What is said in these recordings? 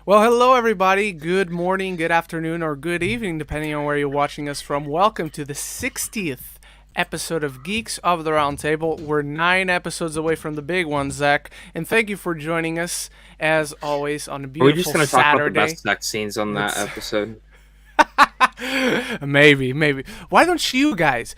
Well, hello everybody. Good morning, good afternoon, or good evening, depending on where you're watching us from. Welcome to the 60th episode of Geeks of the Roundtable. We're 9 episodes away from the big one, Zach, and thank you for joining us as always on a Are we just beautiful going to talk about the Saturday. best sex scenes on that It's episode? maybe. Why don't you guys,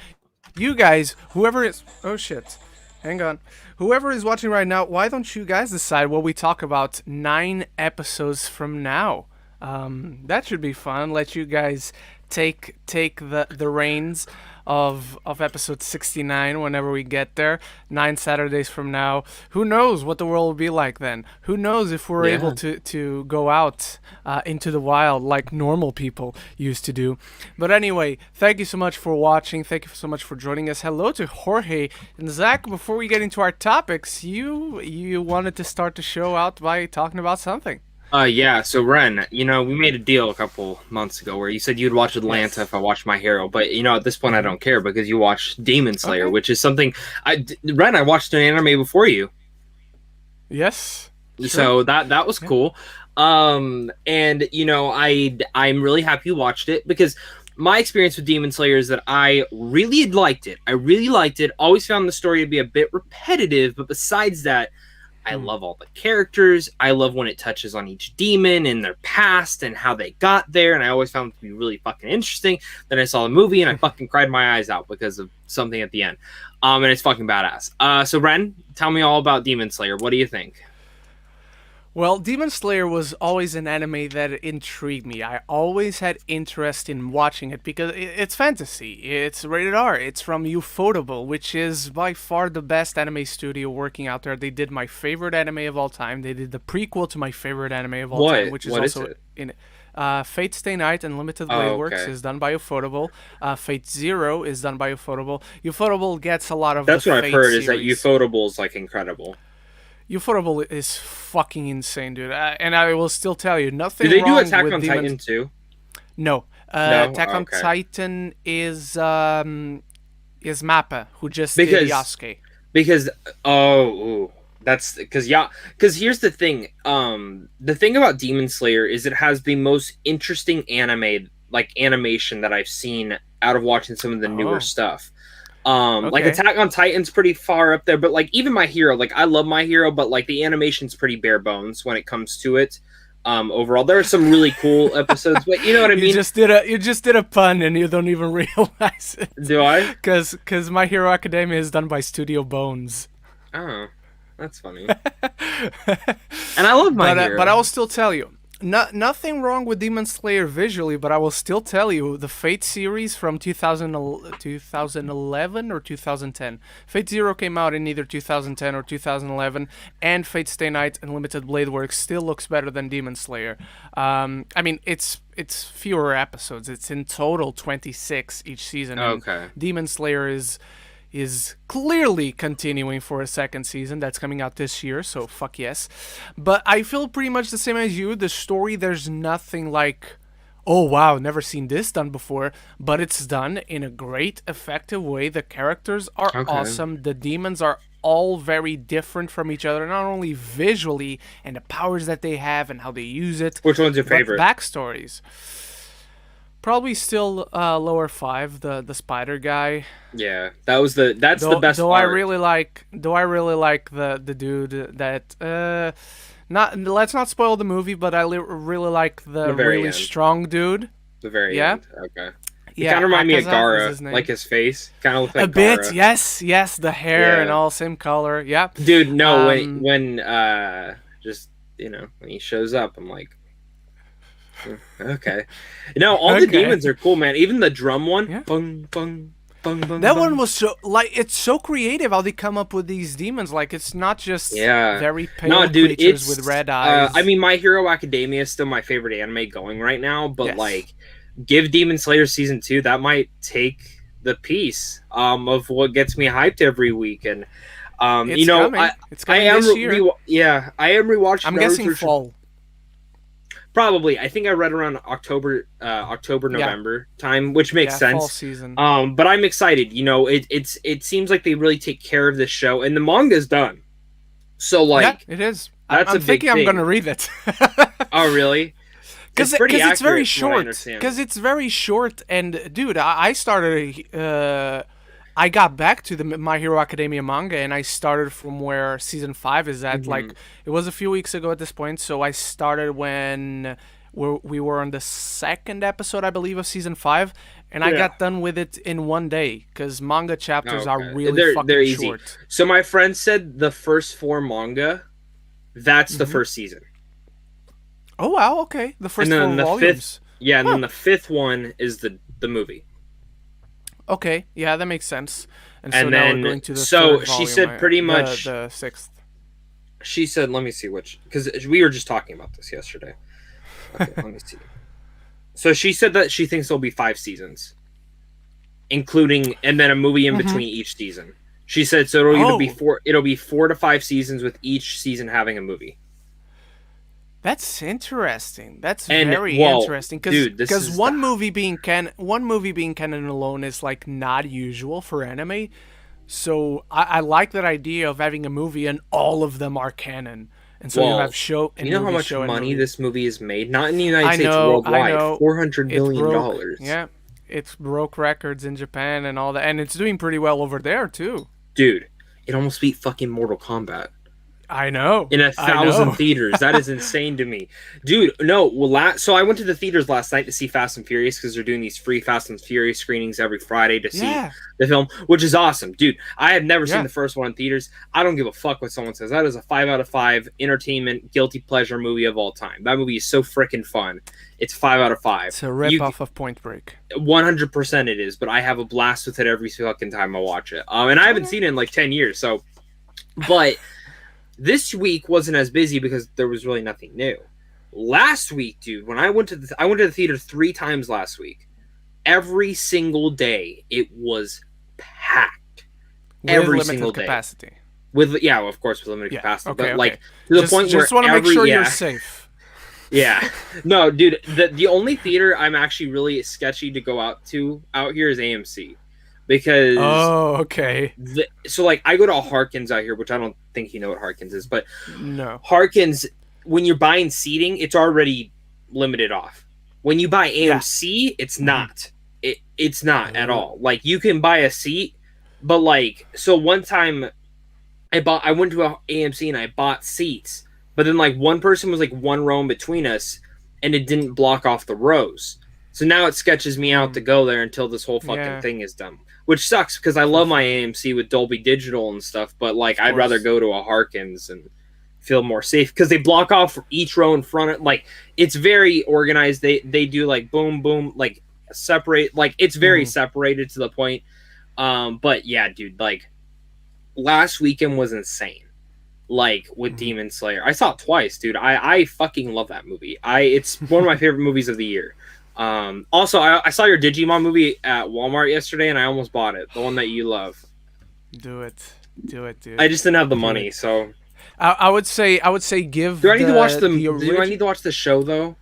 whoever is, oh shit, hang on, whoever is watching right now, why don't you guys decide what we talk about 9 episodes from now? That should be fun. Let you guys take the reins of episode 69 whenever we get there, 9 Saturdays from now. Who knows what the world will be like then? Who knows if we're able Yeah. to go out into the wild like normal people used to do. But anyway, thank you so much for watching. Thank you so much for joining us. Hello to Jorge and Zach. Before we get into our topics, you wanted to start the show out by talking about something. Yeah, so Ren, we made a deal a couple months ago where you said you'd watch Atlanta Yes. if I watched My Hero, but at this point I Hmm. don't care because you watched Demon Slayer, Okay. which is something Ren, I watched an anime before you. Yes. Sure. So that was Yeah. cool. And I'm really happy you watched it because my experience with Demon Slayer is that I really liked it. I really liked it. Always found the story to be a bit repetitive, but besides that, I Hmm. love all the characters. I love when it touches on each demon and their past and how they got there. And I always found it to be really fucking interesting. Then I saw the movie and I fucking cried my eyes out because of something at the end. And it's fucking badass. So Ren, tell me all about Demon Slayer. What do you think? Well, Demon Slayer was always an anime that intrigued me. I always had interest in watching it because it's fantasy. It's rated R. It's from Ufotable, which is by far the best anime studio working out there. They did my favorite anime of all time. They did the prequel to my favorite anime of all time, What? which is What is also it? in Fate Stay Night and Limited Blade Oh, Works okay. is done by Ufotable. Fate Zero is done by Ufotable. Ufotable gets a lot of the That's what I've Fate heard is that series. Ufotable is like incredible. Ufotable is fucking insane, dude. And I will still tell you, Do nothing they do wrong Attack with on Demon. Titan too? No, No? Attack on Okay. Titan is Mappa, who just did Because Yasuke. because oh ooh, that's because here's the thing. The thing about Demon Slayer is it has the most interesting animation that I've seen out of watching some of the newer Oh, stuff. Like okay. Attack on Titan's pretty far up there, but like even My Hero, like I love My Hero, but like the animation's pretty bare bones when it comes to it. Overall, there are some really cool episodes, but you know what I mean? You just did a pun and you don't even realize it, Do I? because My Hero Academia is done by Studio Bones. Oh, that's funny. And I love My But I Hero. will still tell you, nothing wrong with Demon Slayer visually, but I will still tell you the Fate series from 2011 or 2010. Fate Zero came out in either 2010 or 2011, and Fate Stay Night and Limited Blade Works still looks better than Demon Slayer. I mean, it's fewer episodes. It's in total 26 each season, and Okay. Demon Slayer is clearly continuing for a second season that's coming out this year, so fuck yes. But I feel pretty much the same as you. The story, there's nothing like, oh wow, never seen this done before, but it's done in a great, effective way. The characters are Okay. awesome. The demons are all very different from each other, not only visually and the powers that they have and how they use it, Which one's your but the favorite? backstories. Probably still lower five, the spider guy. Yeah, that's the best Though arc. I really like the dude that not let's not spoil the movie, but really like The the very really end. strong dude. The very Yeah, end. Okay. He yeah, kind of remind me of Akaza was Gara, his like name. his face. Kind of looks A like bit, Gara. yes, the hair and Yeah. all same color. Yeah. Dude, no, Um. just when he shows up, I'm like, okay. No, all the Okay. demons are cool, man. Even the drum one. Yeah. Bung bung bung bung That one bung. was so it's so creative how they come up with these demons. Like it's not just Yeah. very No, pale dude, creatures with red eyes. I mean, My Hero Academia is still my favorite anime going right now, but Yes, like, give Demon Slayer season 2. That might take the piece of what gets me hyped every week. And it's coming. It's I coming am this year. I am rewatching I'm guessing Naruto. fall. Probably, I think I read around October, Yeah, November time, which makes yeah, fall sense. season. But I'm excited. It seems like they really take care of this show, and the manga's done. So Yeah, like, it is. That's I'm a big thinking I'm thing. gonna read it. Oh, really? Because pretty it's very accurate from what I short. understand. Because it's very short, and dude, I started. I got back to the My Hero Academia manga, and I started from where season 5 is at. Like it was a few weeks ago at this point, so I started when we were on the second episode, I believe, of season 5, and I got done with it in one day. Because manga chapters are really fucking they're easy. short. So my friend said the first 4 manga, that's the first season. Oh wow, okay. The first and then 4 the volumes. and then the 5th one is the movie. Okay, yeah, that makes sense. And so And now then we're going to the so third she volume, said pretty much the 6th. She said, let me see which, because we were just talking about this yesterday. Okay, let me see. So she said that she thinks there'll be 5 seasons, including and then a movie in between each season. She said so it'll either be 4 to 5 seasons with each season having a movie. That's interesting. That's very interesting because one movie being canon alone is like not usual for anime. So I like that idea of having a movie and all of them are canon. And so you have show and you know how much money this movie has made? Not in the United States, worldwide. $400 million. Yeah, it broke records in Japan and all that, and it's doing pretty well over there too. Dude, it almost beat fucking Mortal Kombat. I know. In 1,000 theaters. That is insane to me. Dude, no. Well, so I went to the theaters last night to see Fast and Furious because they're doing these free Fast and Furious screenings every Friday to see the film, which is awesome. Dude, I have never seen the first one in theaters. I don't give a fuck what someone says. That is a 5 out of 5 entertainment, guilty pleasure movie of all time. That movie is so freaking fun. It's 5 out of 5. It's a rip-off of Point Break. 100% it is, but I have a blast with it every fucking time I watch it. And I haven't seen it in like 10 years, so... But... This week wasn't as busy because there was really nothing new. Last week, dude, when I went to the theater 3 times last week. Every single day it was packed. Every single day. Capacity. Of course, with limited capacity. Okay, but like to the point where just want to make sure you're safe. Yeah. No, dude, the only theater I'm actually really sketchy to go out here is AMC. Because so like I go to a Harkins out here, which I don't think you know what Harkins is, but no. Harkins, when you're buying seating, it's already limited off. When you buy AMC, it's not. It's not at all. Like you can buy a seat, but like so one time I went to a AMC and I bought seats, but then like one person was like one row in between us and it didn't block off the rows. So now it sketches me out to go there until this whole fucking thing is done. Which sucks because I love my AMC with Dolby Digital and stuff, but like I'd rather go to a Harkins and feel more safe because they block off each row in front of like it's very organized. They do like boom boom like separate like it's very separated to the point. But yeah, dude, like last weekend was insane. Like with Demon Slayer, I saw it twice, dude. I fucking love that movie. It's one of my favorite movies of the year. Also, I saw your Digimon movie at Walmart yesterday, and I almost bought it. The one that you love. Do it, dude. I just didn't have the money, so. I would say give. Do I need to watch do I need to watch the show though?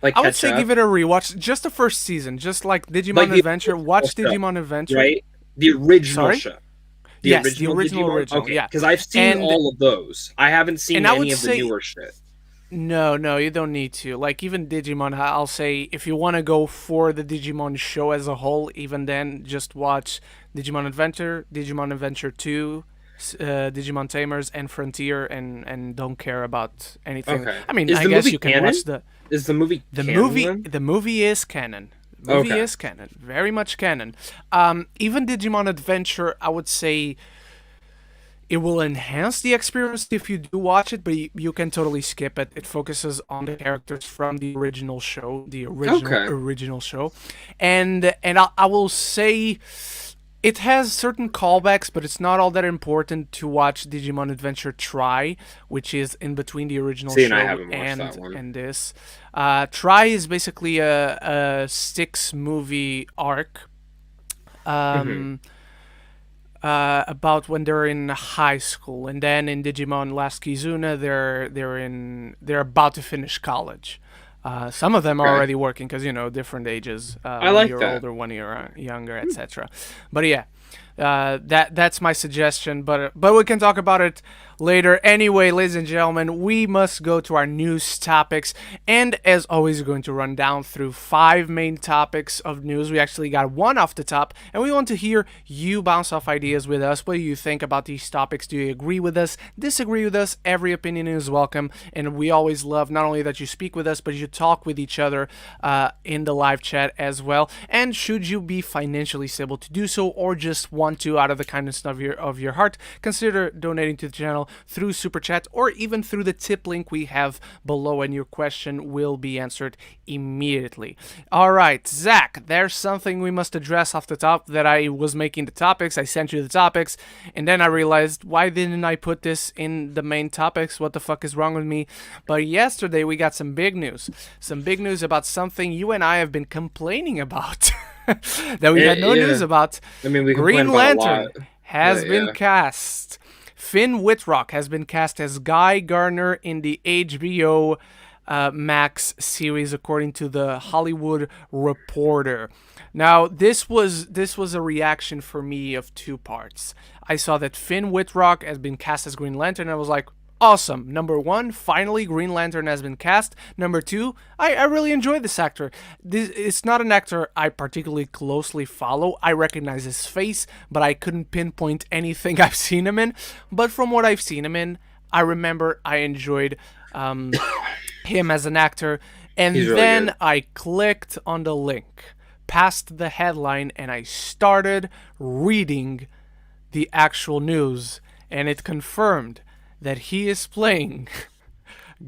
Like I would say give it a rewatch. Just the first season, just like Digimon Adventure. Watch Digimon Adventure. Right, the original show. The original. Okay, yeah. Because I've seen all of those. I haven't seen any of the newer shit. No, you don't need to. Like, even Digimon, I'll say, if you want to go for the Digimon show as a whole, even then, just watch Digimon Adventure 2, Digimon Tamers, and Frontier, and don't care about anything. Okay. I mean, I guess you can watch the... Is the movie the canon, movie? then? The movie is canon. The movie is canon. Very much canon. Even Digimon Adventure, I would say... It will enhance the experience if you do watch it, but you can totally skip it. It focuses on the characters from the original show, original show, and I will say it has certain callbacks, but it's not all that important to watch Digimon Adventure Try, which is in between the original show and this. Try is basically a 6-movie arc. About when they're in high school, and then in Digimon Last Kizuna, they're about to finish college. Some of them are already working because different ages. I like you're that. older, 1 year younger, etc. But yeah, That's my suggestion, but we can talk about it later. Anyway, ladies and gentlemen, we must go to our news topics, and as always, we're going to run down through 5 main topics of news. We actually got one off the top, and we want to hear you bounce off ideas with us. What do you think about these topics? Do you agree with us? Disagree with us? Every opinion is welcome, and we always love not only that you speak with us, but you talk with each other in the live chat as well. And should you be financially stable to do so, or just want to, out of the kindness of your heart, consider donating to the channel through Super Chat or even through the tip link we have below, and your question will be answered immediately. Alright, Zach, there's something we must address off the top. That I was making the topics, I sent you the topics, and then I realized, why didn't I put this in the main topics? What the fuck is wrong with me? But yesterday we got some big news. Some big news about something you and I have been complaining about. That we had no news about. I mean, we Green Lantern has been yeah. cast. Finn Wittrock has been cast as Guy Gardner in the HBO Max series, according to the Hollywood Reporter. Now, this was a reaction for me of 2 parts. I saw that Finn Wittrock has been cast as Green Lantern, and I was like, awesome. Number 1, finally Green Lantern has been cast. Number 2, I really enjoy this actor. It's not an actor I particularly closely follow. I recognize his face, but I couldn't pinpoint anything I've seen him in. But from what I've seen him in, I remember I enjoyed him as an actor. And He's really then good. I clicked on the link past the headline, and I started reading the actual news, and it confirmed that he is playing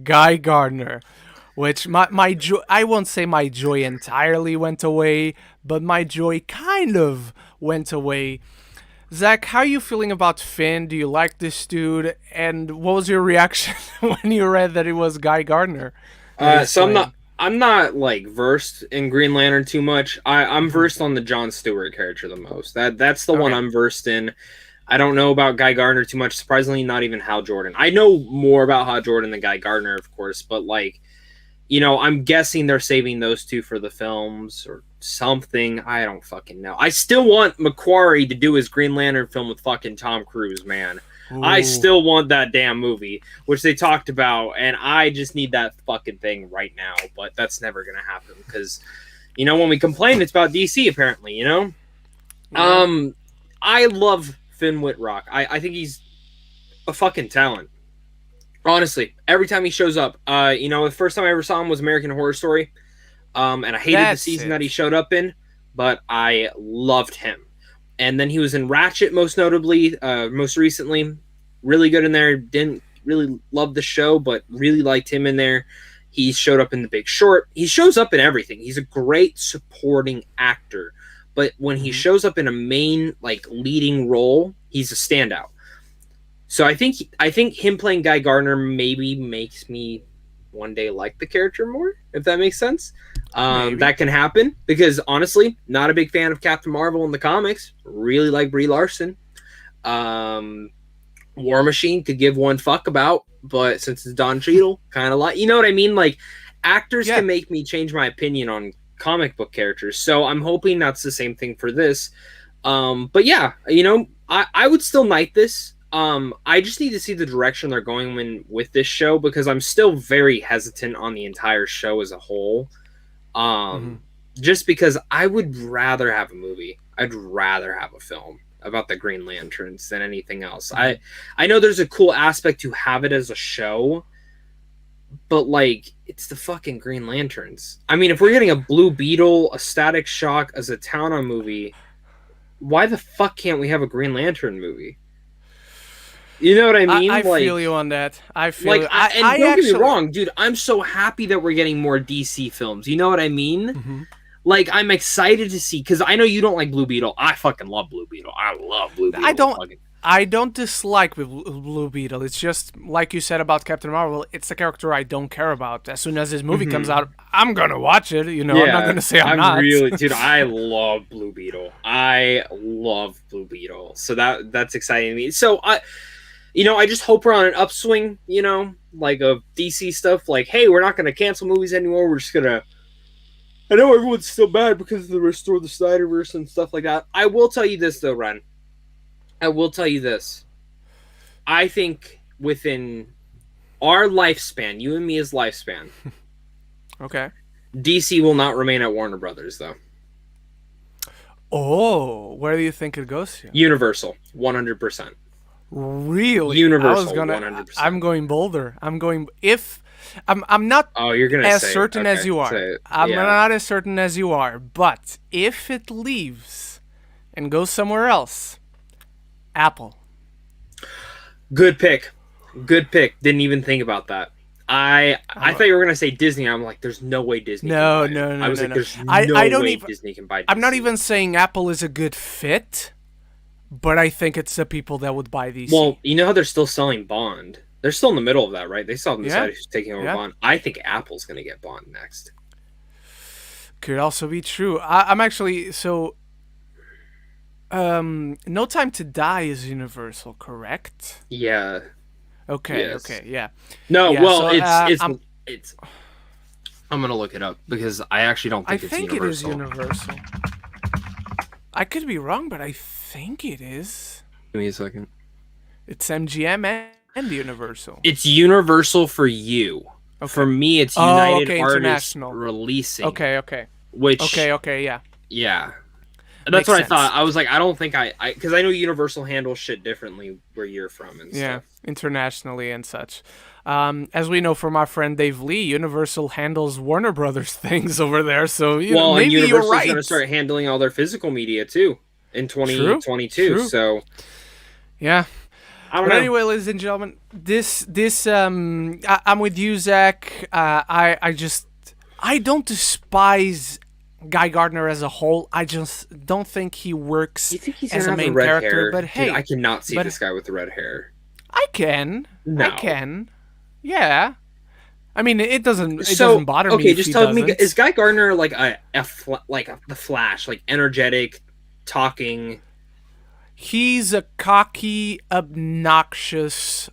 Guy Gardner, which my joy, I won't say my joy entirely went away, but my joy kind of went away. Zach, how are you feeling about Finn? Do you like this dude? And what was your reaction when you read that it was Guy Gardner? So I'm not like versed in Green Lantern too much. I'm versed on the Jon Stewart character the most. That's the one I'm versed in. I don't know about Guy Gardner too much. Surprisingly, not even Hal Jordan. I know more about Hal Jordan than Guy Gardner, of course, but like, I'm guessing they're saving those 2 for the films or something. I don't fucking know. I still want Macquarie to do his Green Lantern film with fucking Tom Cruise, man. Ooh. I still want that damn movie, which they talked about, and I just need that fucking thing right now, but that's never going to happen because, when we complain, it's about DC, apparently, Yeah. I love Finn Wittrock. I think he's a fucking talent. Honestly, every time he shows up, the first time I ever saw him was American Horror Story, and I hated the season that he showed up in, but I loved him. And then he was in Ratchet, most notably, most recently. Really good in there. Didn't really love the show, but really liked him in there. He showed up in The Big Short. He shows up in everything. He's a great supporting actor. But when he shows up in a main, like, leading role, he's a standout. So I think him playing Guy Gardner maybe makes me one day like the character more, if that makes sense. That can happen because, honestly, not a big fan of Captain Marvel in the comics. Really like Brie Larson. War Machine could give one fuck about, but since it's Don Cheadle, kind of like, you know what I mean? Like, actors can make me change my opinion on comic book characters. So I'm hoping that's the same thing for this. But yeah, I would still knight this. I just need to see the direction they're going with this show because I'm still very hesitant on the entire show as a whole. Just because I would rather have a movie. I'd rather have a film about the Green Lanterns than anything else. I know there's a cool aspect to have it as a show, but like, it's the fucking Green Lanterns. I mean, if we're getting a Blue Beetle, a Static Shock as a Tana movie, why the fuck can't we have a Green Lantern movie? You know what I mean? I feel you on that. I feel like, you. don't get me wrong, dude. I'm so happy that we're getting more DC films. You know what I mean? Like, I'm excited to see, because I know you don't like Blue Beetle. I fucking love Blue Beetle. I love Blue Beetle. I don't dislike Blue Beetle. It's just, like you said about Captain Marvel, it's a character I don't care about. As soon as his movie comes out, I'm going to watch it. I'm not going to say I'm not. Dude, I love Blue Beetle. So that's exciting to me. So, I just hope we're on an upswing, like of DC stuff. Like, hey, we're not going to cancel movies anymore. We're just going to... I know everyone's still bad because of the Restore the Snyderverse and stuff like that. I will tell you this, though, Ren. I will tell you this. I think within our lifespan, you and me as lifespan, Okay. DC will not remain at Warner Brothers, though. Oh, where do you think it goes to? Universal, 100%. Really? Universal, 100%. I'm going bolder. I'm not Oh, you're gonna as say it. certain as Okay, you are. say it. I'm Yeah. not as certain as you are. But if it leaves and goes somewhere else, Apple. Good pick. Good pick. Didn't even think about that. I thought you were gonna say Disney. I'm like, there's no way Disney. No, can buy it. no, I was no, like, no. there's I no don't way even- Disney can buy DC. I'm not even saying Apple is a good fit, but I think it's the people that would buy these. Well, you know how they're still selling Bond. They're still in the middle of that, right? They still haven't Yeah. decided who's taking over Yeah. Bond. I think Apple's gonna get Bond next. Could also be true. I'm actually so. No Time to Die is Universal, correct? Yeah. Okay. Yes. Okay. Yeah. No. Yeah, well, so, it's. I'm gonna look it up because I actually don't I think, think it's it is Universal. Universal. I could be wrong, but I think it is. Give me a second. It's MGM and Universal. It's Universal for you. Okay. For me, it's Oh, United okay, Artists international. Releasing. Okay. Okay. Which. Okay. Yeah. Yeah. That's Makes what sense. I thought. I was like, I don't think because I know Universal handles shit differently where you're from and Yeah, stuff. internationally and such. As we know from our friend Dave Lee, Universal handles Warner Brothers things over there. So Well, and maybe you're Universal's right. going to start handling all their physical media too in 2022. True. So Yeah. I don't But know. anyway, ladies and gentlemen, I'm with you, Zach. I don't despise Guy Gardner as a whole. I just don't think he works You think he's as gonna a have the main red character. hair? But Dude, hey, I cannot see but- this guy with the red hair. I can. No. I can. Yeah. I mean, it doesn't bother me. Okay, if just he tell me, doesn't. is Guy Gardner like the Flash, like energetic, talking? He's a cocky, obnoxious,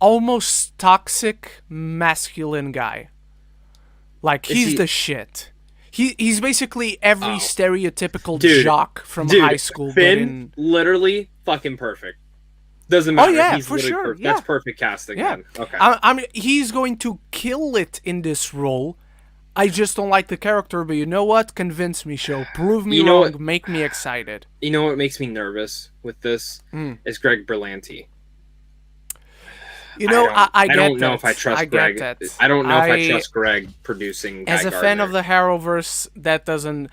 almost toxic, masculine guy. Like, Is he's he- the shit. He's basically every Oh. stereotypical Dude, jock from Dude, high school. Finn, literally fucking perfect. Doesn't Oh, matter. yeah, He's for literally sure, perfect. That's yeah. perfect casting. Yeah. Man. Okay. I mean, he's going to kill it in this role. I just don't like the character, but you know what? Convince me, show. Prove me You know wrong. what? Make me excited. You know what makes me nervous with this is Greg Berlanti. You know, I get don't know that. if I trust I Greg. get that. I don't know if I trust Greg producing. As Guy a fan Gardner. of the Arrowverse, that doesn't.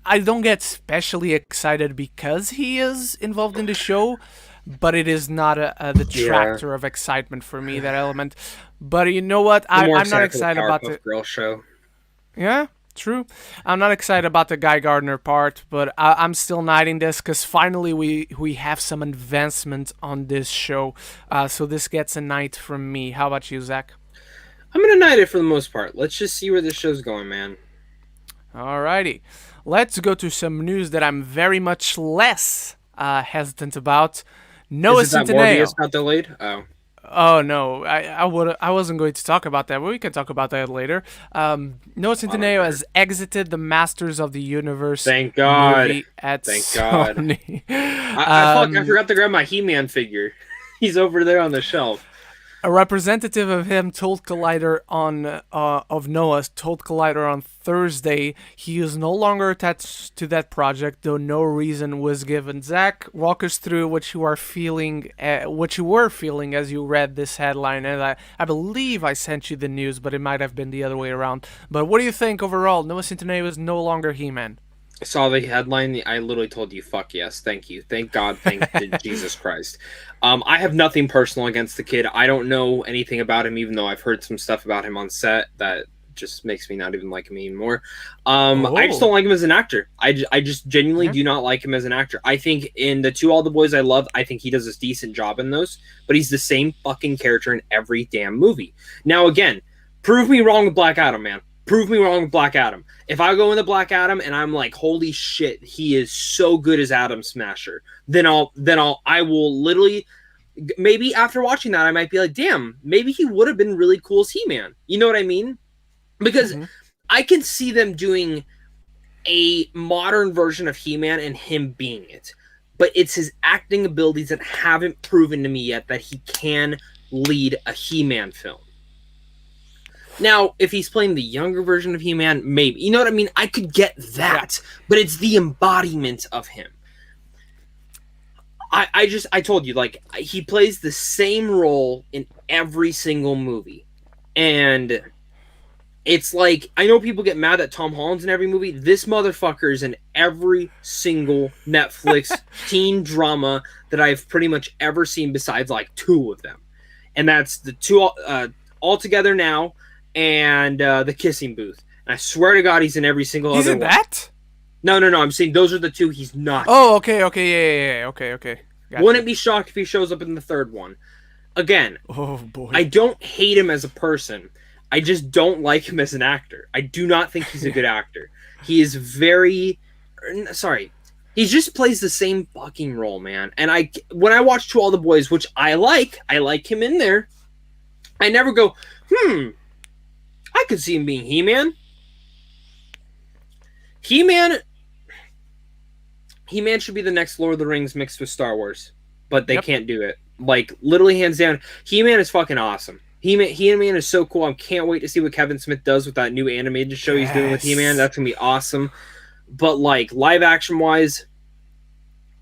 I don't get especially excited because he is involved in the show, but it is not a detractor of excitement for me. That element, but you know what? I'm more I'm not for the excited about Powerpuff Girl show. Yeah, true. I'm not excited about the Guy Gardner part, but I'm still knighting this because finally we have some advancement on this show. So this gets a knight from me. How about you, Zach? I'm gonna knight it for the most part. Let's just see where this show's going, man. Alrighty. Let's go to some news that I'm very much less hesitant about. Noah Is it that Centineo. Morbius got delayed? Oh. Oh no, I wasn't going to talk about that, but we can talk about that later. Noah Centineo has exited the Masters of the Universe. Thank God. Movie at Thank God. Sony. I forgot to grab my He-Man figure. He's over there on the shelf. A representative of him told Collider of Noah told Collider on Thursday he is no longer attached to that project, though no reason was given. Zach, walk us through what you were feeling as you read this headline, and I believe I sent you the news, but it might have been the other way around. But what do you think overall? Noah Centineo is no longer He-Man. I saw the headline. I literally told you, "Fuck yes, thank you, thank God, thank Jesus Christ." I have nothing personal against the kid. I don't know anything about him, even though I've heard some stuff about him on set that just makes me not even like him anymore. I just don't like him as an actor. I just genuinely do not like him as an actor. I think in the To All the Boys I Love, I think he does a decent job in those, but he's the same fucking character in every damn movie. Now again, prove me wrong with Black Adam, man. Prove me wrong with Black Adam. If I go into Black Adam and I'm like, holy shit, he is so good as Adam Smasher, then I will literally, maybe after watching that, I might be like, damn, maybe he would have been really cool as He-Man. You know what I mean? Because I can see them doing a modern version of He-Man and him being it. but it's his acting abilities that haven't proven to me yet that he can lead a He-Man film. Now, if he's playing the younger version of He-Man, maybe. You know what I mean? I could get that, but it's the embodiment of him. I told you, like, he plays the same role in every single movie. And it's like, I know people get mad that Tom Holland's in every movie. This motherfucker is in every single Netflix teen drama that I've pretty much ever seen besides, like, 2 of them. And that's the 2 All Together Now and The Kissing Booth. And I swear to God, he's in every single He's other in one. that? No. I'm saying those are the 2 he's not. Oh, okay, yeah. Okay. Gotcha. Wouldn't be shocked if he shows up in the 3rd one. Again, oh boy, I don't hate him as a person. I just don't like him as an actor. I do not think he's a good actor. He is very... Sorry. He just plays the same fucking role, man. And when I watch To All the Boys, which I like him in there, I never go, I could see him being He-Man. He-Man should be the next Lord of the Rings mixed with Star Wars, but they can't do it. Like, literally, hands down, He-Man is fucking awesome. He-Man is so cool. I can't wait to see what Kevin Smith does with that new animated show he's doing with He-Man. That's gonna be awesome. But, like, live action wise,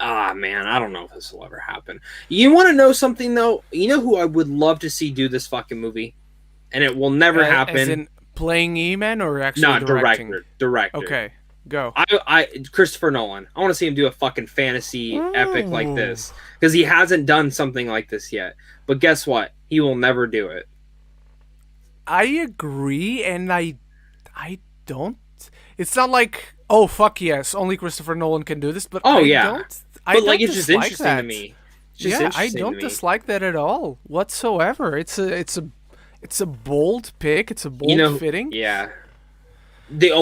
man, I don't know if this will ever happen. You want to know something though? You know who I would love to see do this fucking movie, and it will never happen. As in playing He-Man or actually directing? Director. Okay. Go. Christopher Nolan. I want to see him do a fucking fantasy epic like this, because he hasn't done something like this yet. But guess what? He will never do it. I agree, and I don't. It's not like, oh fuck yes, only Christopher Nolan can do this. But I don't it's just interesting to me. I don't dislike that at all whatsoever. It's a bold pick. It's a bold fitting. Yeah. The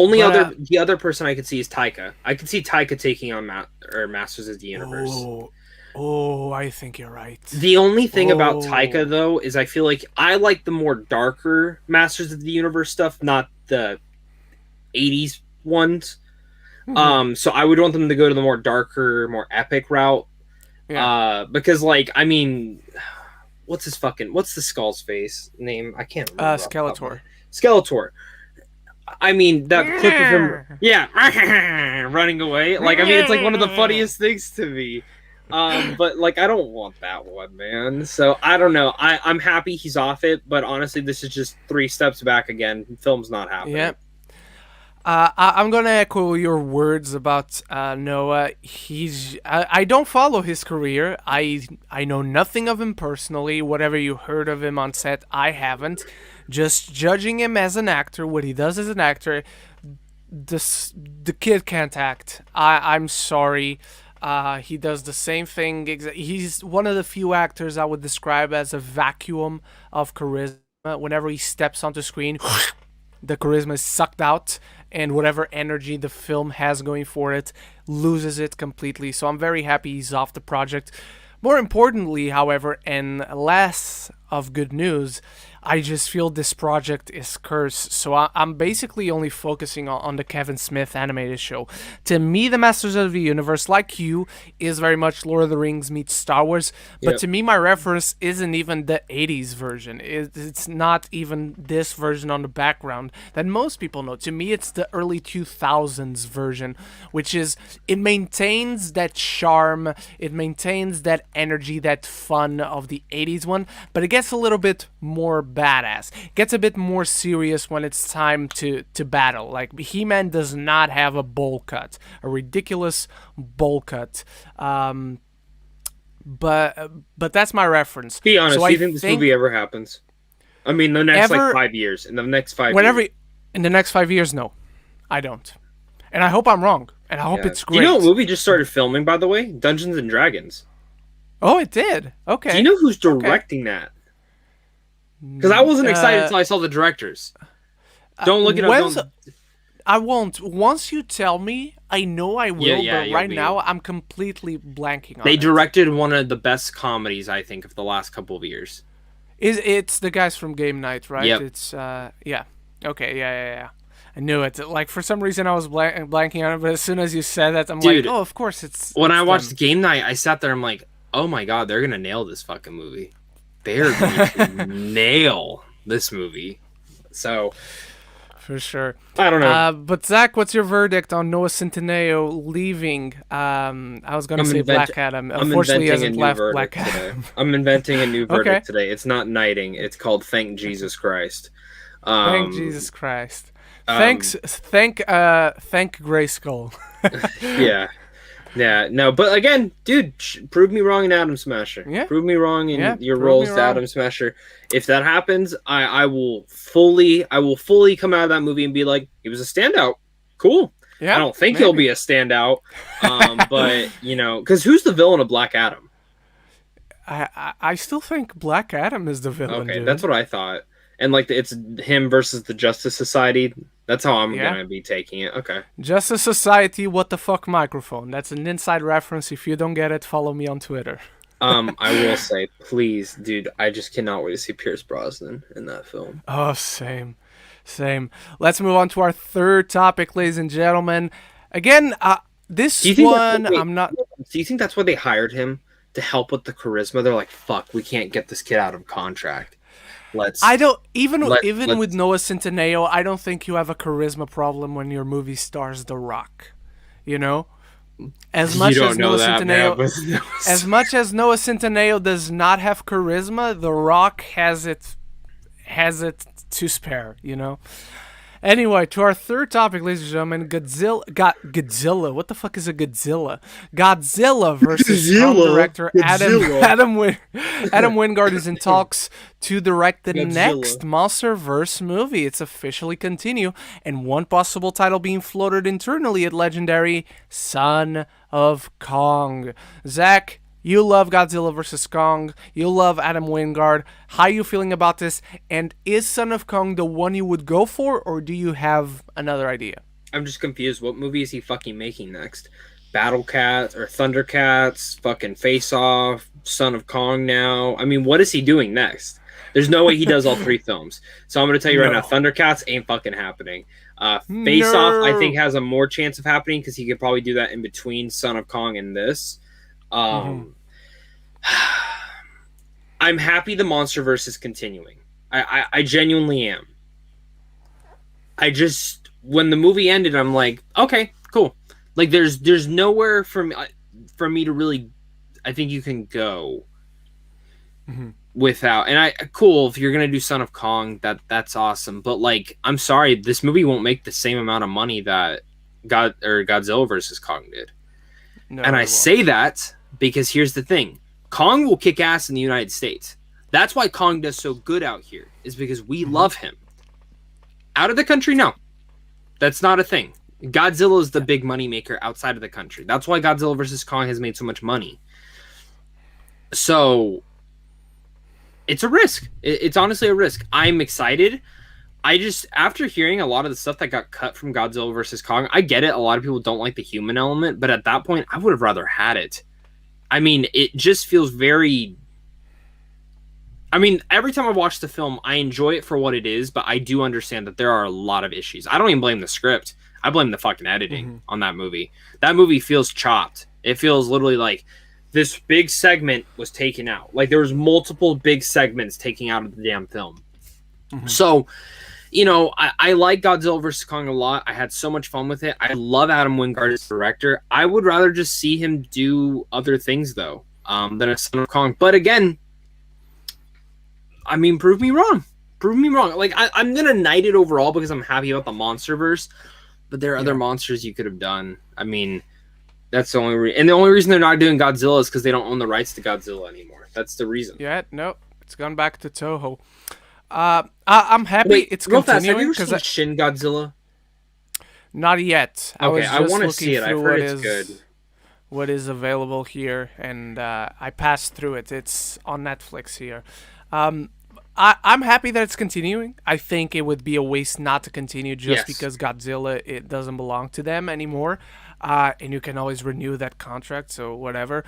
other person I could see is Taika. I could see Taika taking on Masters of the Universe. Oh, I think you're right. The only thing about Taika though is I feel like I like the more darker Masters of the Universe stuff, not the 80s ones. So I would want them to go to the more darker, more epic route. Yeah. Because, like, I mean, what's the Skull's face name? I can't remember. Skeletor. Skeletor. I mean, that clip of him, running away. Like, I mean, it's like one of the funniest things to me. But, like, I don't want that one, man. So, I don't know. I'm happy he's off it, but honestly, this is just 3 steps back again. Film's not happening. Yep. I'm gonna echo your words about Noah. I don't follow his career. I know nothing of him personally. Whatever you heard of him on set, I haven't. Just judging him as an actor, what he does as an actor, the kid can't act. I'm sorry. He does the same thing. He's one of the few actors I would describe as a vacuum of charisma. Whenever he steps onto screen, the charisma is sucked out, and whatever energy the film has going for it loses it completely. So I'm very happy he's off the project. More importantly, however, and less of good news, I just feel this project is cursed. So I'm basically only focusing on the Kevin Smith animated show. To me, the Masters of the Universe, like you, is very much Lord of the Rings meets Star Wars. But to me, my reference isn't even the 80s version. It's not even this version on the background that most people know. To me, it's the early 2000s version, which is, it maintains that charm, it maintains that energy, that fun of the 80s one, but it gets a little bit more badass. It gets a bit more serious when it's time to battle. Like, He-Man does not have a bowl cut, a ridiculous bowl cut. But that's my reference. Be honest, do you think this movie ever happens? I mean, the next 5 years. In the next 5 years. In the next 5 years, no. I don't. And I hope I'm wrong. And I hope it's great. Do you know what movie just started filming, by the way? Dungeons and Dragons. Oh, it did? Okay. Do you know who's directing that? Because I wasn't excited until I saw the directors. Don't look it up. I won't. Once you tell me, I know I will, but right now I'm completely blanking on it. They directed one of the best comedies, I think, of the last couple of years. It's the guys from Game Night, right? Yep. It's, yeah. Okay, yeah. I knew it. Like, for some reason, I was blanking on it, but as soon as you said that, I'm Dude, like, oh, of course, it's when I them. watched Game Night, I sat there, I'm like, oh my god, they're gonna nail this fucking movie. They're going to nail this movie. So, for sure. I don't know. But Zach, what's your verdict on Noah Centineo leaving? I was gonna say Black Adam. Unfortunately, he hasn't left Black Adam. I'm inventing a new verdict today. It's not knighting. It's called Thank Jesus Christ. Thank Jesus Christ. Thank Grayskull. Yeah, no, but again, dude, prove me wrong in Atom Smasher. Yeah. Prove me wrong in your roles to Atom Smasher. If that happens, I will fully come out of that movie and be like, he was a standout. Cool. Yeah, I don't think he'll be a standout, but you know, because who's the villain of Black Adam? I still think Black Adam is the villain. Okay, dude. That's what I thought. And like it's him versus the Justice Society. That's how I'm gonna be taking it. Okay. Justice Society, what the fuck microphone? That's an inside reference. If you don't get it, follow me on Twitter. I will say, please, dude, I just cannot wait to see Pierce Brosnan in that film. Oh, same. Let's move on to our third topic, ladies and gentlemen. Again, this one, I'm not. Do you think that's why they hired him to help with the charisma? They're like, fuck, we can't get this kid out of contract. I don't even with Noah Centineo, I don't think you have a charisma problem when your movie stars The Rock. You know, as much as Noah Centineo does not have charisma, The Rock has it to spare. You know. Anyway, to our third topic, ladies and gentlemen, Godzilla. What the fuck is a Godzilla? Godzilla versus director Adam Wingard is in talks to direct the next MonsterVerse movie. It's officially continued, and one possible title being floated internally at legendary Son of Kong. Zach, you love Godzilla vs. Kong. You love Adam Wingard. How are you feeling about this? And is Son of Kong the one you would go for, or do you have another idea? I'm just confused. What movie is he fucking making next? Battle Cats or Thundercats? Fucking Face Off? Son of Kong now? I mean, what is he doing next? There's no way he does all three films. So I'm going to tell you right now, Thundercats ain't fucking happening. Face Off, I think, has a more chance of happening because he could probably do that in between Son of Kong and this. I'm happy the MonsterVerse is continuing. I genuinely am. I just, when the movie ended, I'm like, okay, cool. Like there's nowhere for me to really, I think you can go without. And cool, if you're gonna do Son of Kong, that's awesome. But like, I'm sorry, this movie won't make the same amount of money that Godzilla vs. Kong did. No, and I say that because here's the thing. Kong will kick ass in the United States. That's why Kong does so good out here, is because we love him. Out of the country, no. That's not a thing. Godzilla is the big money maker outside of the country. That's why Godzilla vs. Kong has made so much money. So, it's a risk. It's honestly a risk. I'm excited. I just, after hearing a lot of the stuff that got cut from Godzilla vs. Kong, I get it. A lot of people don't like the human element, but at that point, I would have rather had it. I mean, it just feels very... I mean, every time I watch the film, I enjoy it for what it is, but I do understand that there are a lot of issues. I don't even blame the script. I blame the fucking editing on that movie. That movie feels chopped. It feels literally like this big segment was taken out. Like there was multiple big segments taken out of the damn film. So, you know, I like Godzilla vs. Kong a lot. I had so much fun with it. I love Adam Wingard as director. I would rather just see him do other things, though, than a Son of Kong. But again, I mean, prove me wrong. Prove me wrong. Like, I'm going to knight it overall because I'm happy about the MonsterVerse. But there are other monsters you could have done. I mean, that's the only reason. And the only reason they're not doing Godzilla is because they don't own the rights to Godzilla anymore. That's the reason. Yeah, no. It's gone back to Toho. I'm happy it's continuing. Have you ever seen Shin Godzilla? Not yet. Okay, I want to see it. I've heard it's good. What is available here, and I passed through it. It's on Netflix here. I'm happy that it's continuing. I think it would be a waste not to continue just because Godzilla, it doesn't belong to them anymore, and you can always renew that contract, so whatever.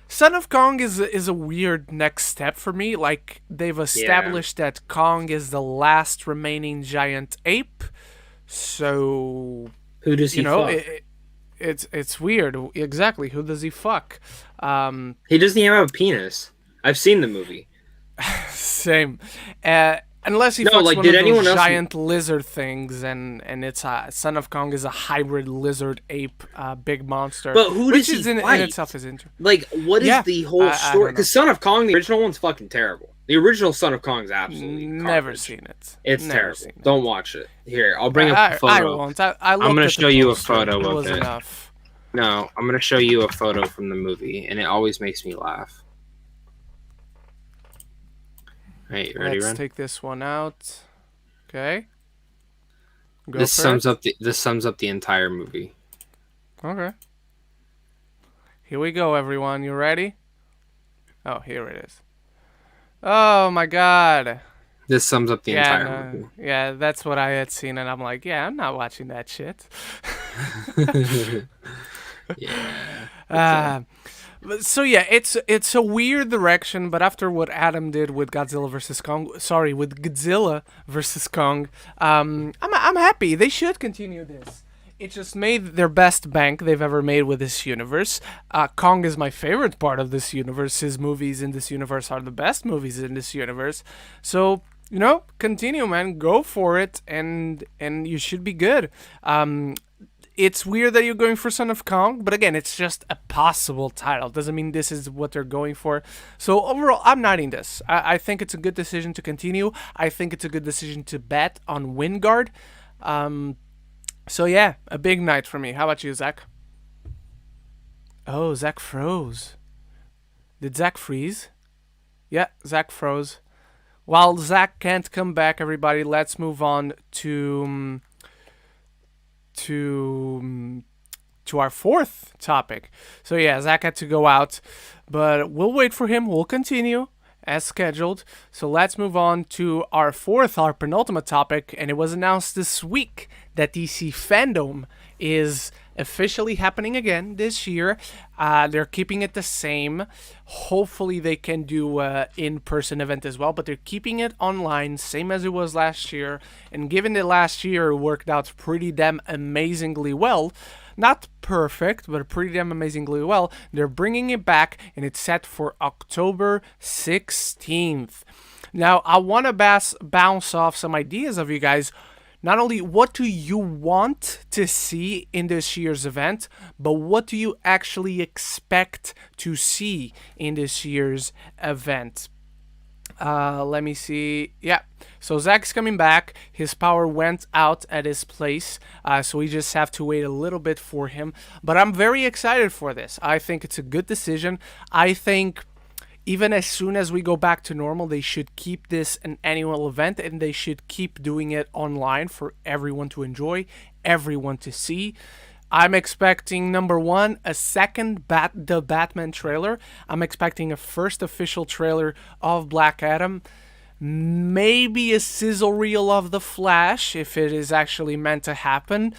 Son of Kong is a weird next step for me. Like, they've established that Kong is the last remaining giant ape, So Who does you he know, fuck? it's weird. Exactly. Who does he fuck? He doesn't even have a penis. I've seen the movie. Same. Unless he No, fucks like, one did of those anyone else? giant lizard things, and it's Son of Kong is a hybrid lizard ape, big monster, But who which does is he in itself fight? is interesting. Like, what is Yeah, the whole I story? don't know. Because Son of Kong, the original one's fucking terrible. The original Son of Kong is absolutely Never garbage. seen it. It's Never terrible. seen it. Don't watch it. Here, I'll bring up a I photo. won't. I I'm looked gonna at the show you a poster. photo It of was it. enough. No, I'm gonna show you a photo from the movie, and it always makes me laugh. Hey, you ready, Let's Ren? take this one out. Okay. Go This for sums it. up the entire movie. Okay. Here we go, everyone. You ready? Oh, here it is. Oh my god. This sums up the Yeah, entire no, movie. yeah, that's what I had seen, and I'm like, yeah, I'm not watching that shit. Yeah. uh, so yeah, it's a weird direction, but after what Adam did with Godzilla versus Kong, sorry, with Godzilla versus Kong, I'm happy. They should continue this. It just made their best bank they've ever made with this universe. Kong is my favorite part of this universe. His movies in this universe are the best movies in this universe. So continue, man. Go for it, and you should be good. It's weird that you're going for Son of Kong, but again, it's just a possible title. Doesn't mean this is what they're going for. So overall, I'm not in this. I think it's a good decision to continue. I think it's a good decision to bet on Wingard. So yeah, a big night for me. How about you, Zach? Oh, Zach froze. Did Zach freeze? Yeah, Zach froze. While Zach can't come back, everybody, let's move on to our fourth topic. So yeah, Zach had to go out, but we'll wait for him. We'll continue as scheduled. So let's move on to our penultimate topic, and it was announced this week that DC Fandome is officially happening again this year. They're keeping it the same. Hopefully they can do an in-person event as well, but they're keeping it online, same as it was last year. And given that last year worked out pretty damn amazingly well, not perfect, but pretty damn amazingly well, they're bringing it back, and it's set for October 16th. Now, I want to bounce off some ideas of you guys. Not only what do you want to see in this year's event, but what do you actually expect to see in this year's event? Let me see. Yeah. So Zach's coming back. His power went out at his place. So we just have to wait a little bit for him. But I'm very excited for this. I think it's a good decision. I think even as soon as we go back to normal, they should keep this an annual event, and they should keep doing it online for everyone to enjoy, everyone to see. I'm expecting, number one, a second the Batman trailer. I'm expecting a first official trailer of Black Adam. Maybe a sizzle reel of The Flash, if it is actually meant to happen.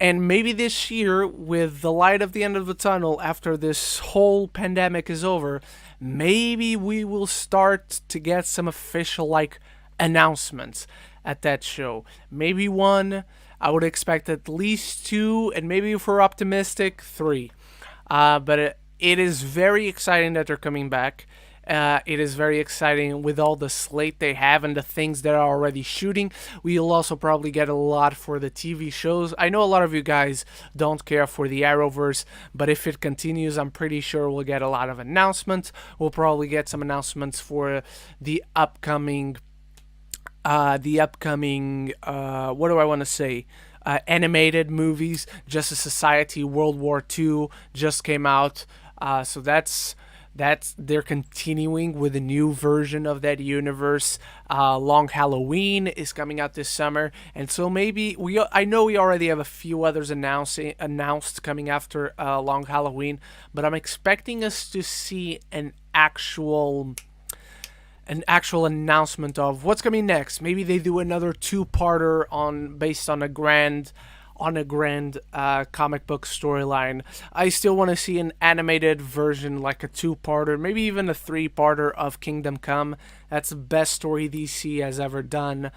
And maybe this year, with the light at the end of the tunnel after this whole pandemic is over, maybe we will start to get some official announcements at that show. Maybe one. I would expect at least two, and maybe if we're optimistic, three. But it is very exciting that they're coming back. It is very exciting with all the slate they have and the things that are already shooting. We'll also probably get a lot for the TV shows. I know a lot of you guys don't care for the Arrowverse, but if it continues, I'm pretty sure we'll get a lot of announcements. We'll probably get some announcements for the upcoming what do I want to say? Animated movies. Justice Society World War II just came out. So that's they're continuing with a new version of that universe. Long Halloween is coming out this summer, and so maybe I know we already have a few others announced coming after Long Halloween, but I'm expecting us to see an actual announcement of what's coming next. Maybe they do another two-parter based on a grand comic book storyline. I still want to see an animated version, like a two-parter, maybe even a three-parter of Kingdom Come. That's the best story DC has ever done.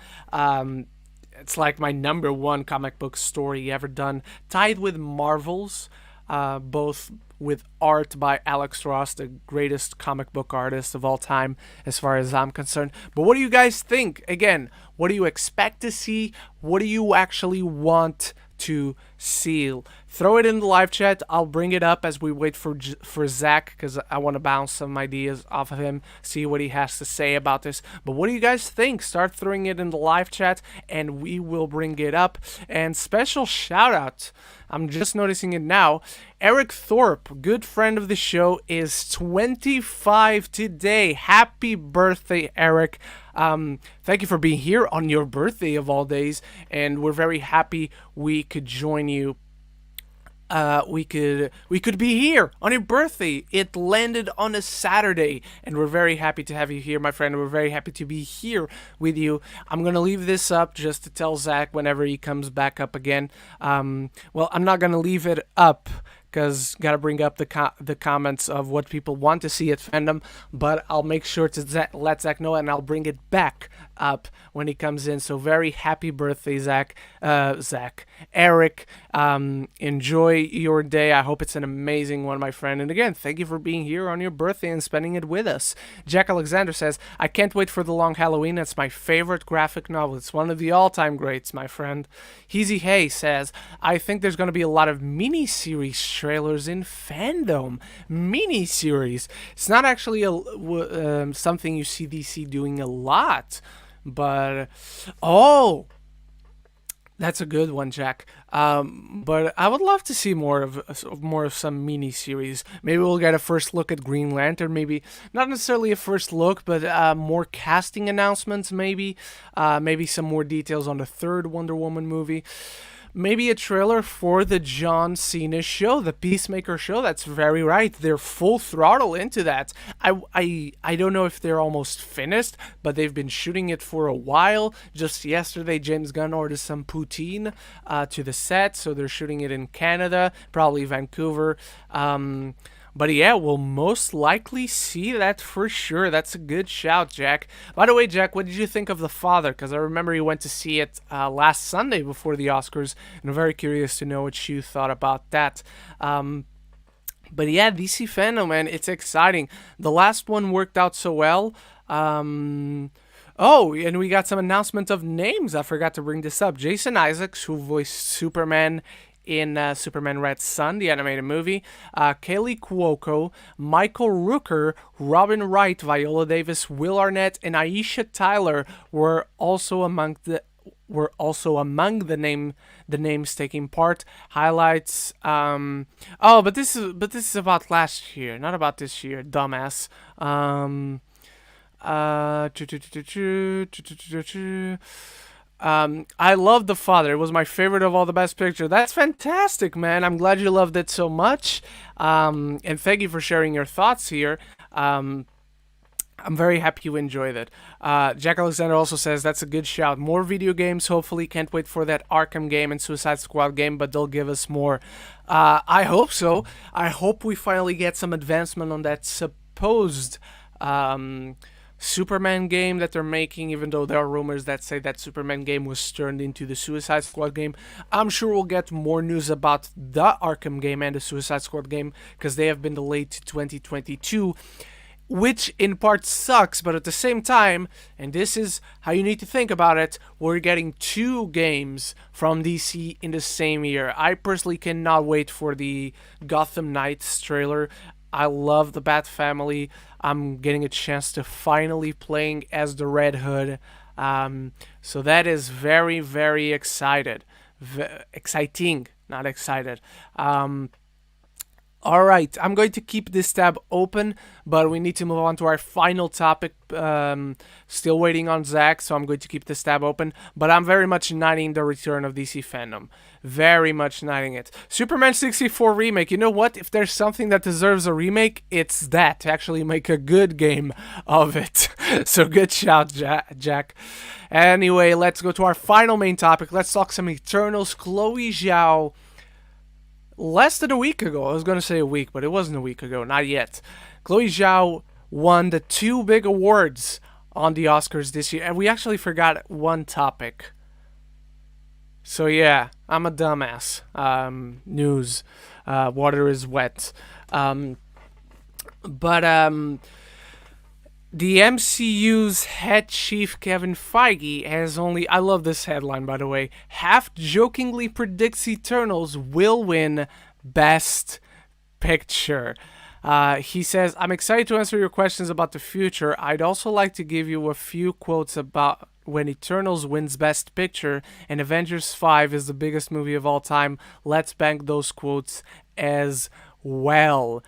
it's like my number one comic book story ever done, tied with Marvel's, both with art by Alex Ross, the greatest comic book artist of all time, as far as I'm concerned. But what do you guys think? Again, what do you expect to see? What do you actually want to see? Throw it in the live chat. I'll bring it up as we wait for Zach, because I want to bounce some ideas off of him, see what he has to say about this. But what do you guys think? Start throwing it in the live chat, and we will bring it up. And special shout out, I'm just noticing it now, Eric Thorpe, good friend of the show, is 25 today. Happy birthday, Eric. Thank you for being here on your birthday of all days, and we're very happy we could join you. We could be here on your birthday. It landed on a Saturday, and we're very happy to have you here, my friend. We're very happy to be here with you. I'm gonna leave this up just to tell Zach whenever he comes back up again. Well, I'm not gonna leave it up, because gotta bring up the comments of what people want to see at Fandom, but I'll make sure to let Zach know, and I'll bring it back up when he comes in. So very happy birthday, Zach. Eric, enjoy your day. I hope it's an amazing one, my friend. And again, thank you for being here on your birthday and spending it with us. Jack Alexander says, I can't wait for The Long Halloween. It's my favorite graphic novel. It's one of the all-time greats, my friend. Heezy Hay says, I think there's going to be a lot of mini-series trailers in Fandome. Mini-series. It's not actually something you see DC doing a lot, but that's a good one, Jack. But I would love to see more of some mini-series. Maybe we'll get a first look at Green Lantern. Maybe not necessarily a first look, but more casting announcements. Maybe some more details on the third Wonder Woman movie. Maybe a trailer for the John Cena show, the Peacemaker show. That's very right. They're full throttle into that. I don't know if they're almost finished, but they've been shooting it for a while. Just yesterday, James Gunn ordered some poutine to the set, so they're shooting it in Canada, probably Vancouver. But yeah, we'll most likely see that for sure. That's a good shout, Jack. By the way, Jack, what did you think of The Father? Because I remember you went to see it last Sunday before the Oscars, and I'm very curious to know what you thought about that. But yeah, DC Fandom, man, it's exciting. The last one worked out so well. And we got some announcement of names. I forgot to bring this up. Jason Isaacs, who voiced Superman in Superman Red Son, the animated movie, Kaylee Cuoco, Michael Rooker, Robin Wright, Viola Davis, Will Arnett, and Aisha Tyler were also among the names taking part. Highlights. But this is about last year, not about this year, dumbass. I love The Father. It was my favorite of all the Best Picture. That's fantastic, man. I'm glad you loved it so much. And thank you for sharing your thoughts here. I'm very happy you enjoyed it. Jack Alexander also says, that's a good shout. More video games, hopefully. Can't wait for that Arkham game and Suicide Squad game, but they'll give us more. I hope so. I hope we finally get some advancement on that supposed Superman game that they're making, even though there are rumors that say that Superman game was turned into the Suicide Squad game. I'm sure we'll get more news about the Arkham game and the Suicide Squad game, because they have been delayed to 2022, which in part sucks, but at the same time, and this is how you need to think about it, we're getting 2 games from DC in the same year. I personally cannot wait for the Gotham Knights trailer. I love the Bat family. I'm getting a chance to finally playing as the Red Hood. So that is very, very exciting, not excited. All right, I'm going to keep this tab open, but we need to move on to our final topic. Still waiting on Zach, so I'm going to keep this tab open. But I'm very much knighting the return of DC Fandom. Very much knighting it. Superman 64 remake. You know what? If there's something that deserves a remake, it's that. To actually make a good game of it. So good shout, Jack. Anyway, let's go to our final main topic. Let's talk some Eternals. Chloe Zhao. Less than a week ago, I was going to say a week, but it wasn't a week ago, not yet. Chloe Zhao won the 2 big awards on the Oscars this year, and we actually forgot one topic. So yeah, I'm a dumbass. News. Water is wet. But the MCU's head chief Kevin Feige has only, I love this headline by the way, half jokingly predicts Eternals will win Best Picture. He says, I'm excited to answer your questions about the future. I'd also like to give you a few quotes about when Eternals wins Best Picture and Avengers 5 is the biggest movie of all time. Let's bank those quotes as well.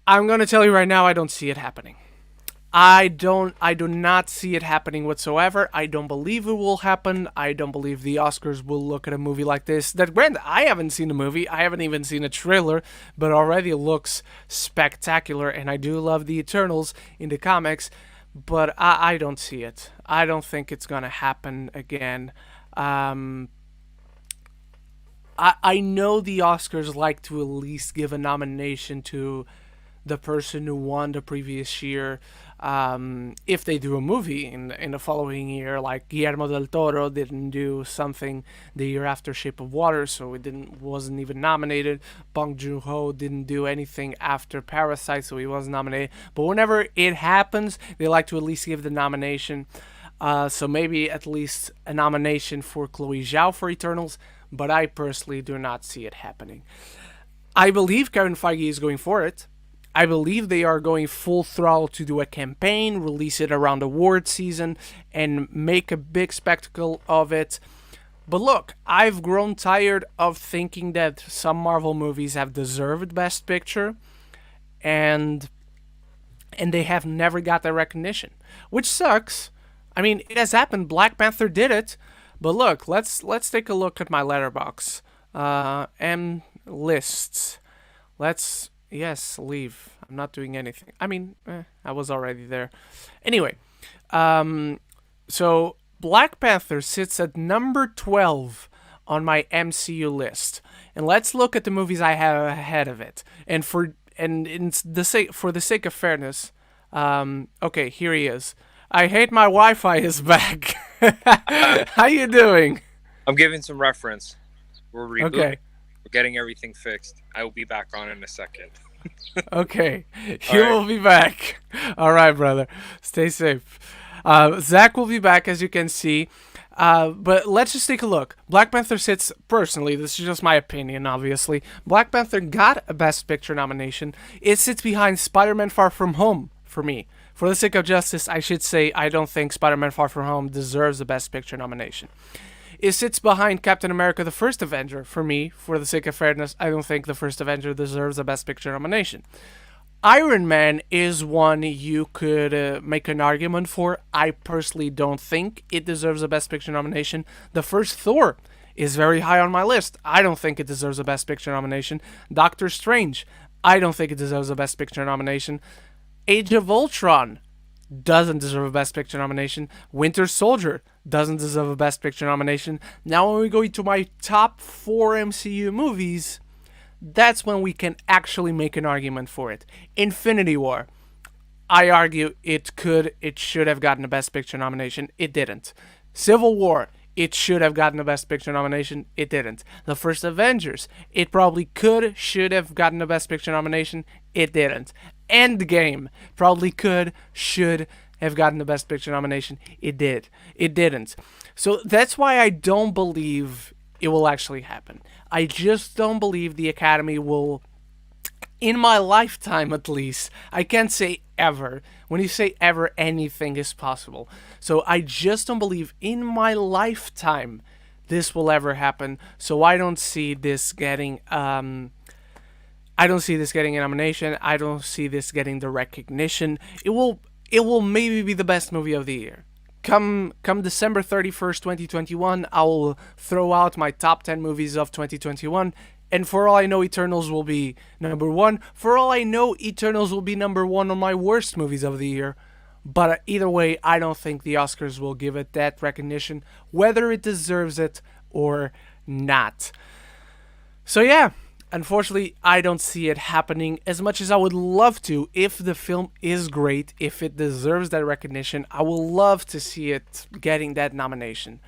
I'm going to tell you right now, I don't see it happening. I do not see it happening whatsoever. I don't believe it will happen. I don't believe the Oscars will look at a movie like this. That granted, I haven't seen the movie. I haven't even seen a trailer, but already it looks spectacular. And I do love the Eternals in the comics, but I don't see it. I don't think it's gonna happen again. I know the Oscars like to at least give a nomination to the person who won the previous year, if they do a movie in the following year, like Guillermo del Toro didn't do something the year after Shape of Water, so it wasn't even nominated. Bong Joon-ho didn't do anything after Parasite, so he wasn't nominated. But whenever it happens, they like to at least give the nomination. So maybe at least a nomination for Chloe Zhao for Eternals, but I personally do not see it happening. I believe Kevin Feige is going for it. I believe they are going full throttle to do a campaign, release it around award season, and make a big spectacle of it. But look, I've grown tired of thinking that some Marvel movies have deserved Best Picture, and they have never got that recognition, which sucks. I mean, it has happened. Black Panther did it, but look, let's take a look at my letterbox. And lists. Yes, leave. I'm not doing anything. I mean, I was already there. Anyway, so Black Panther sits at number 12 on my MCU list. And let's look at the movies I have ahead of it. And for the sake of fairness, okay, here he is. I hate my Wi-Fi is back. How you doing? I'm giving some reference. We're rebooting. Okay. We're getting everything fixed. I will be back on in a second. Okay, he will be back. All right, brother. Stay safe. Zach will be back, as you can see. But let's just take a look. Black Panther sits, personally, this is just my opinion, obviously. Black Panther got a Best Picture nomination. It sits behind Spider-Man Far From Home, for me. For the sake of justice, I should say I don't think Spider-Man Far From Home deserves a Best Picture nomination. It sits behind Captain America the First Avenger. For me, for the sake of fairness, I don't think the First Avenger deserves a Best Picture nomination. Iron Man is one you could make an argument for. I personally don't think it deserves a Best Picture nomination. The first Thor is very high on my list. I don't think it deserves a Best Picture nomination. Doctor Strange, I don't think it deserves a Best Picture nomination. Age of Ultron doesn't deserve a Best Picture nomination. Winter Soldier doesn't deserve a Best Picture nomination. Now when we go into my top 4 MCU movies, that's when we can actually make an argument for it. Infinity War, I argue it should have gotten a Best Picture nomination. It didn't. Civil War, it should have gotten a Best Picture nomination. It didn't. The first Avengers, it probably should have gotten a Best Picture nomination. It didn't. Endgame, probably should have gotten the Best Picture nomination. It didn't. So that's why I don't believe it will actually happen. I just don't believe the Academy will, in my lifetime at least. I can't say ever. When you say ever, anything is possible. So I just don't believe in my lifetime this will ever happen. So I don't see this getting a nomination. I don't see this getting the recognition. It will maybe be the best movie of the year. Come December 31st, 2021, I will throw out my top 10 movies of 2021, and for all I know, Eternals will be number 1. For all I know, Eternals will be number 1 on my worst movies of the year. But either way, I don't think the Oscars will give it that recognition, whether it deserves it or not. So yeah, unfortunately, I don't see it happening as much as I would love to. If the film is great, if it deserves that recognition, I will love to see it getting that nomination.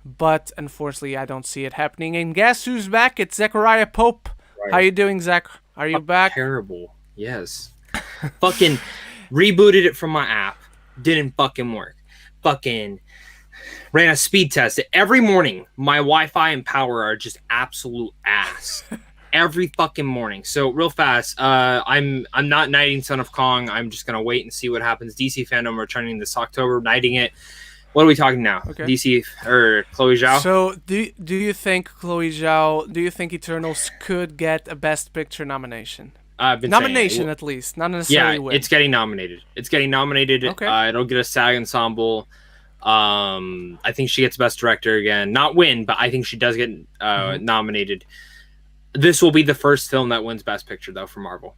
but unfortunately, I don't see it happening. And guess who's back? It's Zachariah Pope. Right. How you doing, Zach? Are you back? Terrible. Yes. Fucking rebooted it from my app. Didn't fucking work. Fucking ran a speed test. Every morning, my Wi-Fi and power are just absolute ass. Every fucking morning. So real fast, I'm not knighting Son of Kong. I'm just gonna wait and see what happens. DC Fandome returning this October, knighting it. What are we talking now? Okay. DC or Chloe Zhao? So do you think Chloe Zhao? Do you think Eternals could get a Best Picture nomination? I've been Nomination saying at least, not necessarily win. it's getting nominated. It's getting nominated. Okay. It'll get a SAG ensemble. I think she gets Best Director again. Not win, but I think she does get nominated. This will be the first film that wins Best Picture, though, for Marvel.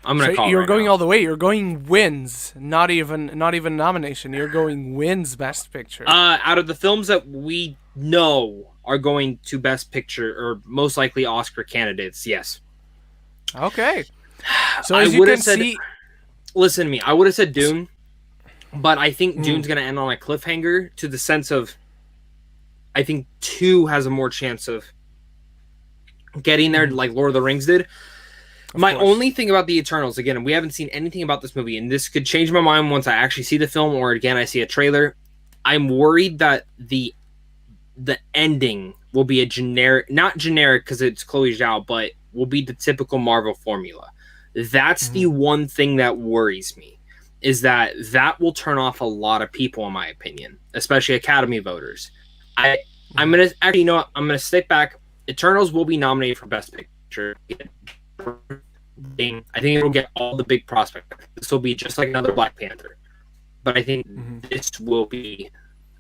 I'm gonna call. You're right going now. all the way. You're going wins, not even nomination. You're going wins Best Picture. Out of the films that we know are going to Best Picture or most likely Oscar candidates, yes. Okay. So I as you would've can said- see, Listen to me. I would have said Dune, but I think Dune's gonna end on a cliffhanger. To the sense of, I think 2 has a more chance of getting there, like Lord of the Rings did. My course. only thing about the Eternals, again, we haven't seen anything about this movie, and this could change my mind once I actually see the film, or again I see a trailer. I'm worried that the ending will be a generic, not generic because it's Chloe Zhao, but will be the typical Marvel formula. That's the one thing that worries me, is that will turn off a lot of people, in my opinion, especially Academy voters. I'm gonna actually, you know what? I'm gonna stick back. Eternals will be nominated for Best Picture. I think it will get all the big prospects. This will be just like another Black Panther, but I think this will be.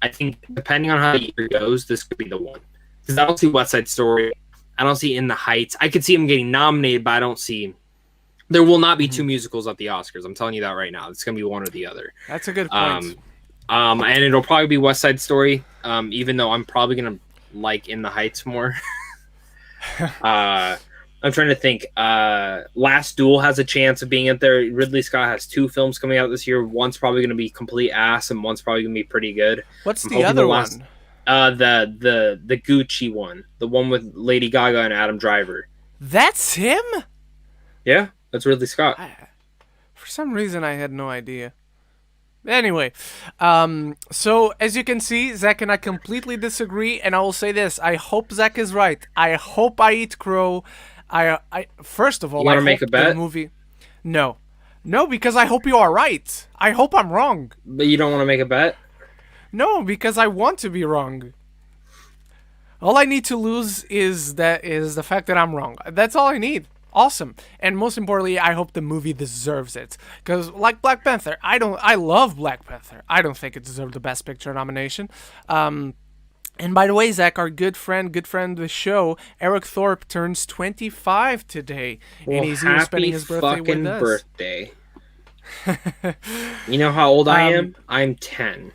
I think depending on how the year goes, this could be the one. Because I don't see West Side Story. I don't see In the Heights. I could see him getting nominated, but I don't see. There will not be 2 musicals at the Oscars. I'm telling you that right now. It's gonna be one or the other. that's a good point. And it'll probably be West Side Story. Even though I'm probably gonna like In the Heights more. I'm trying to think. Last Duel has a chance of being out there. Ridley Scott has 2 films coming out this year. One's probably going to be complete ass, and one's probably going to be pretty good. What's I'm the hoping other last- one? The Gucci one, the one with Lady Gaga and Adam Driver. That's him? Yeah, that's Ridley Scott. For some reason, I had no idea. Anyway, so as you can see, Zach and I completely disagree, and I will say this: I hope Zach is right. I hope I eat crow. I first of all, You wanna I make hope a bet? the movie. No, because I hope you are right. I hope I'm wrong. But you don't want to make a bet? No, because I want to be wrong. All I need to lose is the fact that I'm wrong. That's all I need. Awesome. And most importantly, I hope the movie deserves it. Because like Black Panther, I love Black Panther. I don't think it deserved the Best Picture nomination. And by the way, Zach, our good friend of the show, Eric Thorpe, turns 25 today. And he's here spending his birthday with us. Birthday. You know how old I am? I'm 10.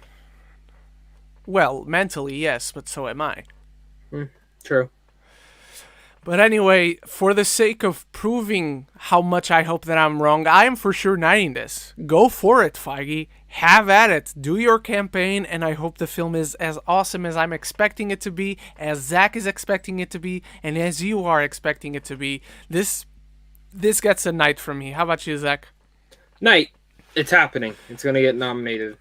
Well, mentally, yes, but so am I. True. But anyway, for the sake of proving how much I hope that I'm wrong, I am for sure knighting this. Go for it, Feige. Have at it. Do your campaign, and I hope the film is as awesome as I'm expecting it to be, as Zach is expecting it to be, and as you are expecting it to be. This gets a knight from me. How about you, Zach? Knight. It's happening. It's going to get nominated.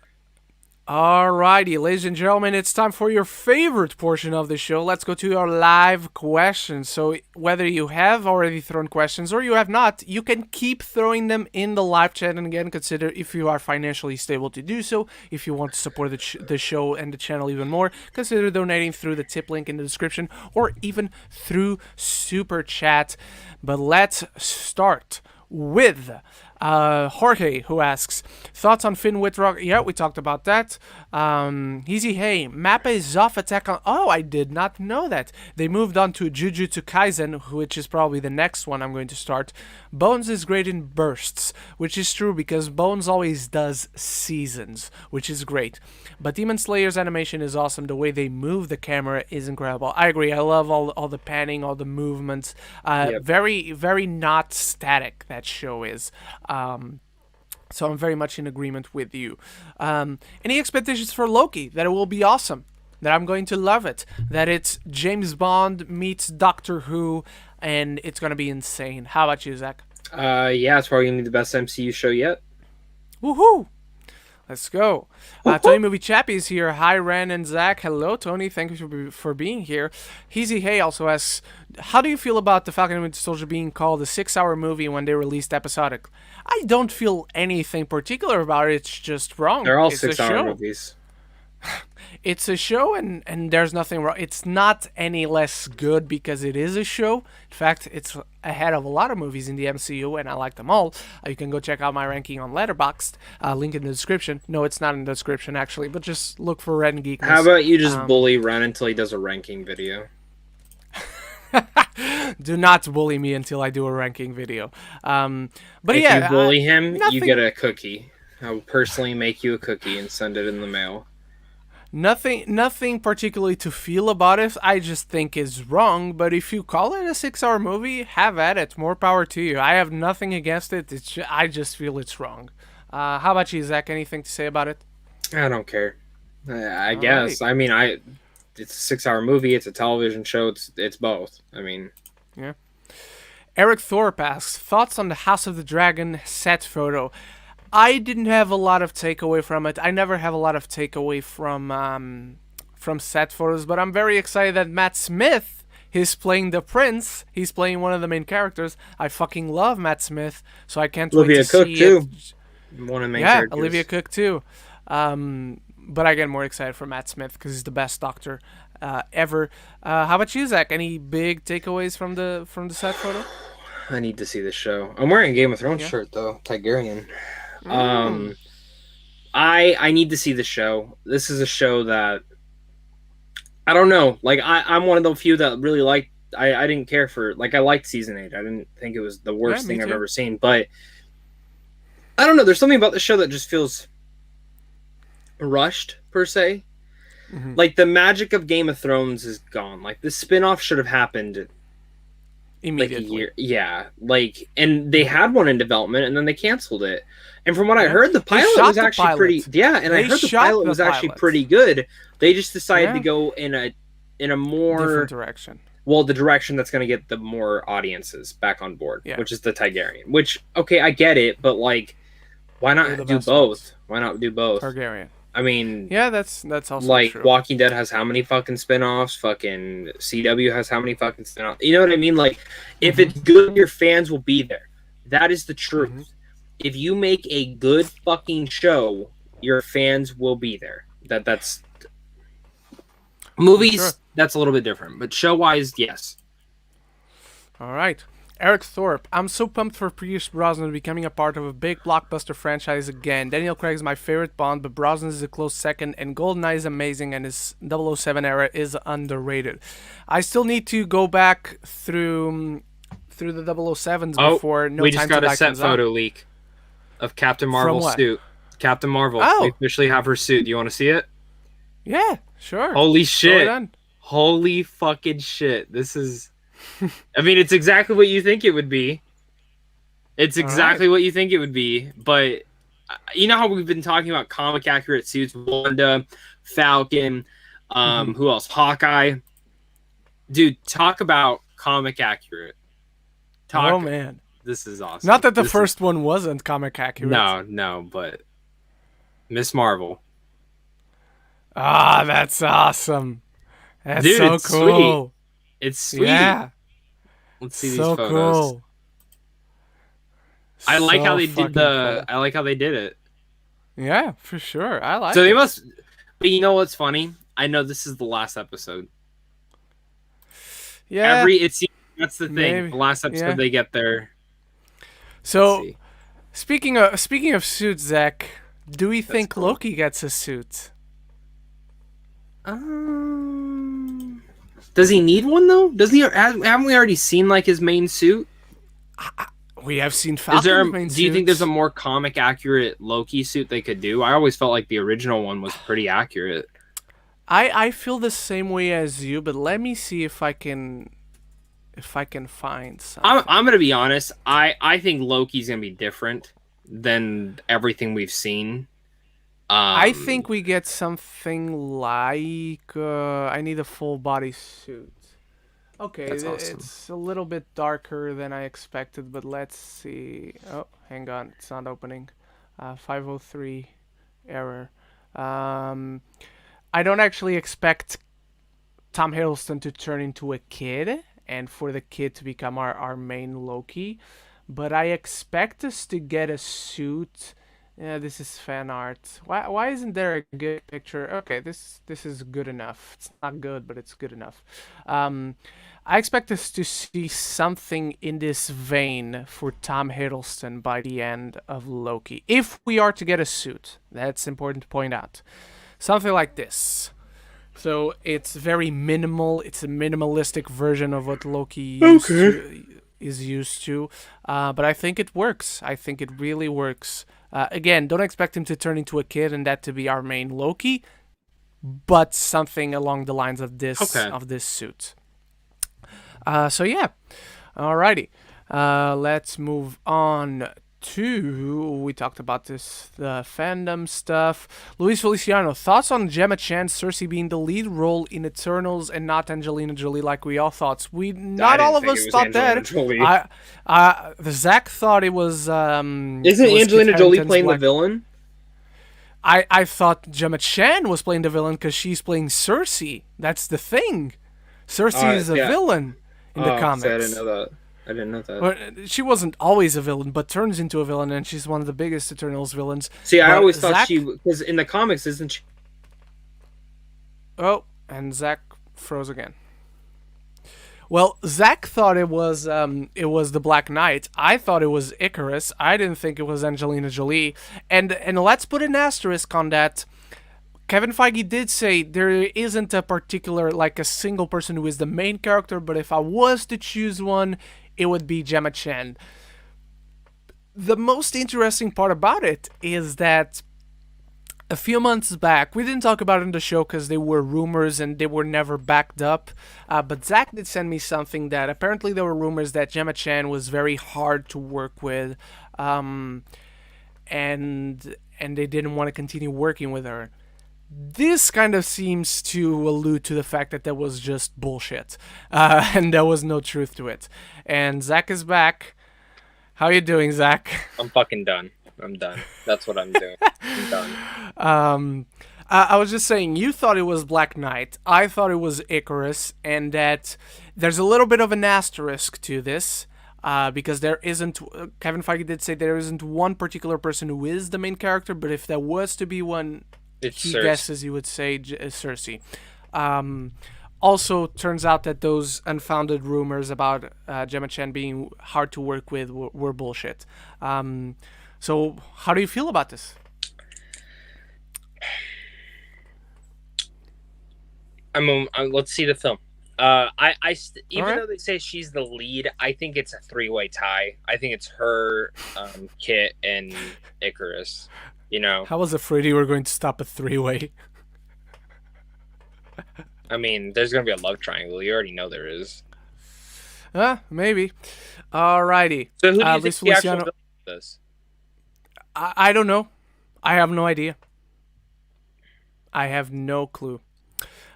Alrighty, ladies and gentlemen, it's time for your favorite portion of the show. Let's go to our live questions. So whether you have already thrown questions or you have not, you can keep throwing them in the live chat. And again, consider if you are financially stable to do so. If you want to support the show and the channel even more, consider donating through the tip link in the description or even through Super Chat. But let's start with Jorge, who asks, thoughts on Finn Wittrock? Yeah, we talked about that. Easy Hey, Mappa is off Attack on... Oh, I did not know that. They moved on to Jujutsu Kaisen, which is probably the next one I'm going to start. Bones is great in bursts, which is true because Bones always does seasons, which is great. But Demon Slayer's animation is awesome. The way they move the camera is incredible. I agree. I love all the panning, all the movements. Very, very not static, that show is. So I'm very much in agreement with you. Any expectations for Loki? That it will be awesome? that I'm going to love it. That it's James Bond meets Doctor Who, and it's gonna be insane. How about you, Zach? Yeah, it's probably gonna be the best MCU show yet. Woohoo! Let's go. Tony Movie Chappie is here. Hi, Ren and Zach. Hello, Tony. Thank you for being here. Heezy Hay also asks, how do you feel about the Falcon and Winter Soldier being called a 6-hour movie when they released episodic? I don't feel anything particular about it. It's just wrong. They're all It's 6-hour movies. It's a show, and there's nothing wrong. It's not any less good because it is a show. In fact, it's ahead of a lot of movies in the MCU, and I like them all. You can go check out my ranking on Letterboxd. Link in the description. No, it's not in the description, actually, but just look for Red and Geekness. How about you just bully Ren until he does a ranking video? Do not bully me until I do a ranking video. But if yeah, you bully him, nothing... you get a cookie. I will personally make you a cookie and send it in the mail. Nothing particularly to feel about it. I just think is wrong. But if you call it a 6-hour movie, have at it. More power to you. I have nothing against it. I just feel it's wrong. How about you, Zach? Anything to say about it? I don't care. I guess. Right. I mean, it's a 6-hour movie. It's a television show. It's both. I mean, yeah. Eric Thorpe asks, thoughts on the House of the Dragon set photo. I didn't have a lot of takeaway from it. I never have a lot of takeaway from set photos, but I'm very excited that Matt Smith is playing the prince. He's playing one of the main characters. I fucking love Matt Smith, so I can't wait to Cook see too. it. One of the main characters. Olivia Cook too. But I get more excited for Matt Smith because he's the best Doctor ever. How about you, Zach? Any big takeaways from the set photo? I need to see the show. I'm wearing a Game of Thrones shirt though, Tigerian. I need to see the show. This is a show that I don't know. Like I'm one of the few that really liked. I didn't care for, like, I liked season 8. I didn't think it was the worst thing I've ever seen. But I don't know. There's something about the show that just feels rushed per se. Mm-hmm. Like the magic of Game of Thrones is gone. Like the spinoff should have happened immediately. Like a year. Yeah. Like, and they had one in development and then they canceled it. And from what I heard, the pilot was actually pretty. Yeah, and I heard the pilot was actually pretty good. They just decided to go in a more different direction. Well, the direction that's going to get the more audiences back on board, which is the Targaryen. Which, okay, I get it, but like, why not do both? Why not do both? Targaryen. I mean, yeah, that's also like true. Walking Dead has how many fucking spin-offs? Fucking CW has how many fucking spin-offs? You know what I mean? Like, if it's good, your fans will be there. That is the truth. Mm-hmm. If you make a good fucking show, your fans will be there. That's movies. Sure. That's a little bit different, but show-wise, yes. All right. Eric Thorpe, I'm so pumped for Pierce Brosnan becoming a part of a big blockbuster franchise again. Daniel Craig is my favorite Bond, but Brosnan is a close second, and GoldenEye is amazing, and his 007 era is underrated. I still need to go back through the 007s before No Time to Die. We just got a set photo leak of Captain Marvel's suit. Captain Marvel. Oh. We officially have her suit. Do you want to see it? Yeah, sure. Holy shit. Holy fucking shit. This is... I mean, it's exactly what you think it would be. It's exactly what you think it would be. But you know how we've been talking about comic accurate suits? Wanda, Falcon, who else? Hawkeye. Dude, talk about comic accurate. Oh, man. This is awesome. Not that the first one wasn't comic accurate. No, but Miss Marvel. Ah, that's awesome. That's Dude, so it's cool. Sweet. It's sweet. Yeah. Let's see these photos. Cool. I like how they did I like how they did it. Yeah, for sure. I like it. So they must. But you know what's funny? I know this is the last episode. Yeah. That's the thing. Maybe. The last episode they get there. So, speaking of suits, Zach, do we think Loki gets a suit? Does he need one though? Haven't we already seen like his main suit? We have seen Falcon's main suit. Do you think there's a more comic accurate Loki suit they could do? I always felt like the original one was pretty accurate. I feel the same way as you, but let me see if I can find something. I'm gonna be honest. I think Loki's gonna be different than everything we've seen. I think we get something like I need a full body suit. Okay, That's awesome. it's a little bit darker than I expected, but let's see. Oh, hang on, it's not opening. 503 error. I don't actually expect Tom Hiddleston to turn into a kid and for the kid to become our main Loki, but I expect us to get a suit. Yeah, this is fan art. Why isn't there a good picture? Okay, this is good enough. It's not good, but it's good enough. I expect us to see something in this vein for Tom Hiddleston by the end of Loki. If we are to get a suit, that's important to point out. Something like this. So it's very minimal. It's a minimalistic version of what Loki is used to. But I think it works. I think it really works. Again, don't expect him to turn into a kid and that to be our main Loki, but something along the lines of this suit. So yeah, alrighty. Let's move on to, we talked about this, the fandom stuff. Luis Feliciano, thoughts on Gemma Chan, Cersei being the lead role in Eternals and not Angelina Jolie like we all thought. Not all of us thought that. Zach thought it was. Isn't Angelina Jolie playing the villain? I thought Gemma Chan was playing the villain because she's playing Cersei. That's the thing. Cersei is a villain in the comics. So I didn't know that. Well, she wasn't always a villain, but turns into a villain, and she's one of the biggest Eternals villains. See, I always thought she, because in the comics, isn't she? Oh, and Zach froze again. Well, Zach thought it was the Black Knight. I thought it was Icarus. I didn't think it was Angelina Jolie. And let's put an asterisk on that. Kevin Feige did say there isn't a particular, like a single person who is the main character, but if I was to choose one, it would be Gemma Chan. The most interesting part about it is that a few months back, we didn't talk about it in the show because they were rumors and they were never backed up, but Zach did send me something that apparently there were rumors that Gemma Chan was very hard to work with, and they didn't want to continue working with her. This kind of seems to allude to the fact that that was just bullshit, and there was no truth to it. And Zach is back. How you doing, Zach? I'm fucking done. I'm done. That's what I'm doing. I'm done. I was just saying, you thought it was Black Knight. I thought it was Icarus, and that there's a little bit of an asterisk to this, because there isn't. Kevin Feige did say there isn't one particular person who is the main character, but if there was to be one, he guesses you would say Cersei. Also, turns out that those unfounded rumors about Gemma Chan being hard to work with were bullshit. So, how do you feel about this? Let's see the film. Even though they say she's the lead, I think it's a three-way tie. I think it's her, Kit, and Icarus. You know, I was afraid you were going to stop a three-way. I mean, there's gonna be a love triangle. You already know there is. Maybe. Alrighty. So who do you think the actual villain is? I don't know. I have no idea. I have no clue.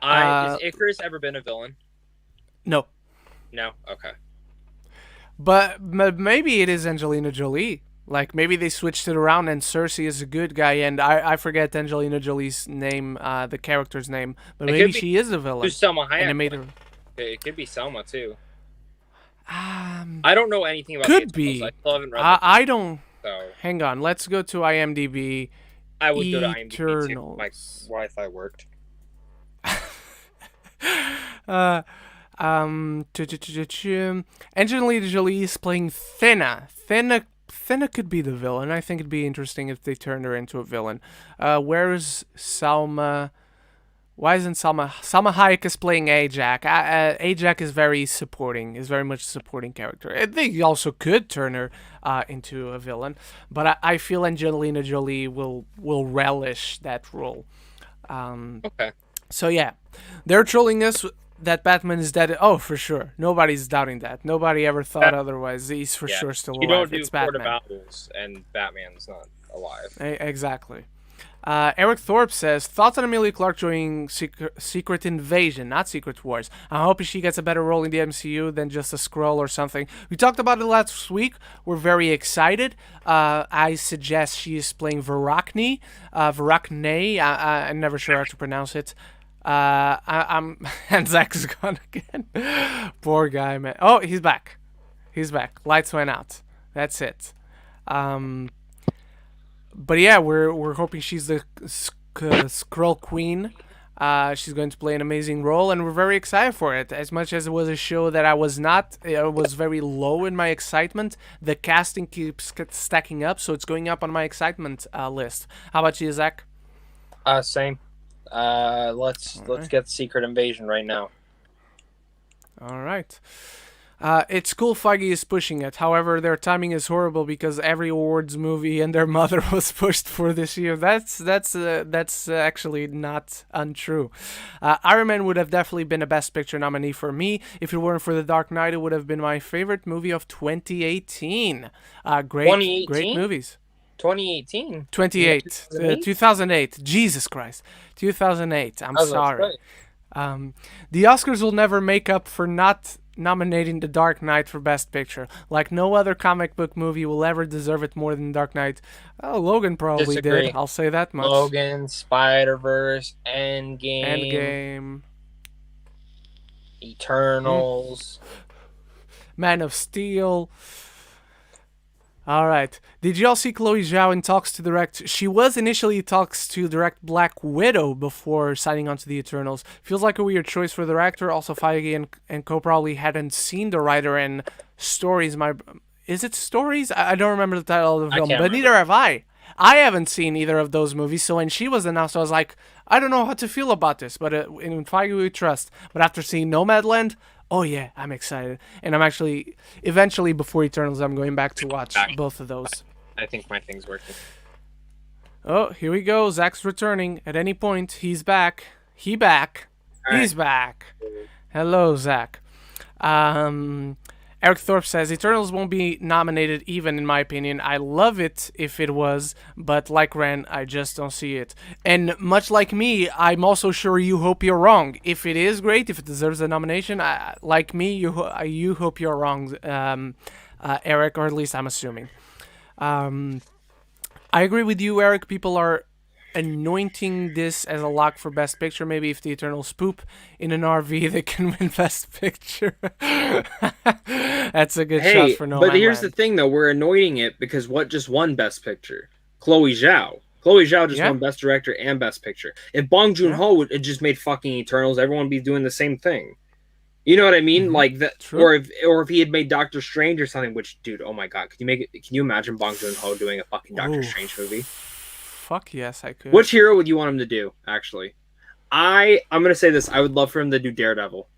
Has Icarus ever been a villain? No. No? Okay. But maybe it is Angelina Jolie. Like, maybe they switched it around and Cersei is a good guy, and I forget Angelina Jolie's name, the character's name, but maybe she is a villain. Selma Hayek. And it made her... It could be Selma, too. I don't know anything about could be. I still haven't read I don't... So. Hang on, let's go to IMDb. I would go to IMDb too. My Wi-Fi worked. Angelina Jolie is playing Thena. Thena could be the villain. I think it'd be interesting if they turned her into a villain. Where is Salma? Why isn't Salma? Salma Hayek is playing Ajak. Ajak is very supporting. Is very much a supporting character. They also could turn her into a villain, but I feel Angelina Jolie will relish that role. Okay. So yeah, they're trolling us that Batman is dead. Oh, for sure. Nobody's doubting that. Nobody ever thought otherwise. He's for sure still alive. You don't do it's Court Batman. of Owls, and Batman's not alive. Exactly. Eric Thorpe says, thoughts on Amelia Clark joining Secret Invasion, not Secret Wars. I'm hoping she gets a better role in the MCU than just a Skrull or something. We talked about it last week. We're very excited. I suggest she is playing Veracne. I'm never sure how to pronounce it. I'm and Zach's gone again. Poor guy, man. Oh, he's back. He's back. Lights went out. That's it. But yeah, we're hoping she's the Skrull Queen. She's going to play an amazing role, and we're very excited for it. As much as it was a show that I was not, it was very low in my excitement. The casting keeps stacking up, so it's going up on my excitement list. How about you, Zach? Same. Let's get Secret Invasion right now. All right. It's cool Feige is pushing it. However, their timing is horrible because every awards movie and their mother was pushed for this year. That's actually not untrue. Iron Man would have definitely been a Best Picture nominee for me. If it weren't for The Dark Knight, it would have been my favorite movie of 2018. Great movies. 2018? 2008. Jesus Christ. 2008. I'm sorry. The Oscars will never make up for not nominating The Dark Knight for Best Picture. Like no other comic book movie will ever deserve it more than Dark Knight. Oh, Logan probably did. I'll say that much. Logan, Spider-Verse, Endgame. Eternals. Man of Steel. All right. Did y'all see Chloe Zhao in talks to direct? She was initially talks to direct Black Widow before signing on to the Eternals. Feels like a weird choice for the director. Also, Feige and co probably hadn't seen the writer in Stories. Is it Stories? I don't remember the title of the film, but neither have I. I haven't seen either of those movies, so when she was announced, I was like, I don't know how to feel about this, but in Feige we trust. But after seeing Nomadland, oh yeah, I'm excited. And I'm actually, eventually before Eternals, I'm going back to watch both of those. I think my thing's working. Oh, here we go. Zach's returning. At any point, he's back. He's back. Hello, Zach. Eric Thorpe says, Eternals won't be nominated even, in my opinion. I love it if it was, but like Ren, I just don't see it. And much like me, I'm also sure you hope you're wrong. If it is great, if it deserves a nomination, like me, you hope you're wrong, Eric, or at least I'm assuming. I agree with you, Eric. People are anointing this as a lock for Best Picture. Maybe if the Eternals poop in an RV, they can win Best Picture. That's a good shot for Nolan. But here's the thing, though. We're anointing it because what just won Best Picture? Chloe Zhao. Chloe Zhao just won Best Director and Best Picture. If Bong Joon-ho had just made fucking Eternals, everyone would be doing the same thing. You know what I mean? Like that, or if he had made Doctor Strange or something. Which, dude, oh my god, can you imagine Bong Joon-ho doing a fucking Doctor Strange movie? Fuck yes, I could. Which hero would you want him to do? Actually, I'm gonna say this. I would love for him to do Daredevil.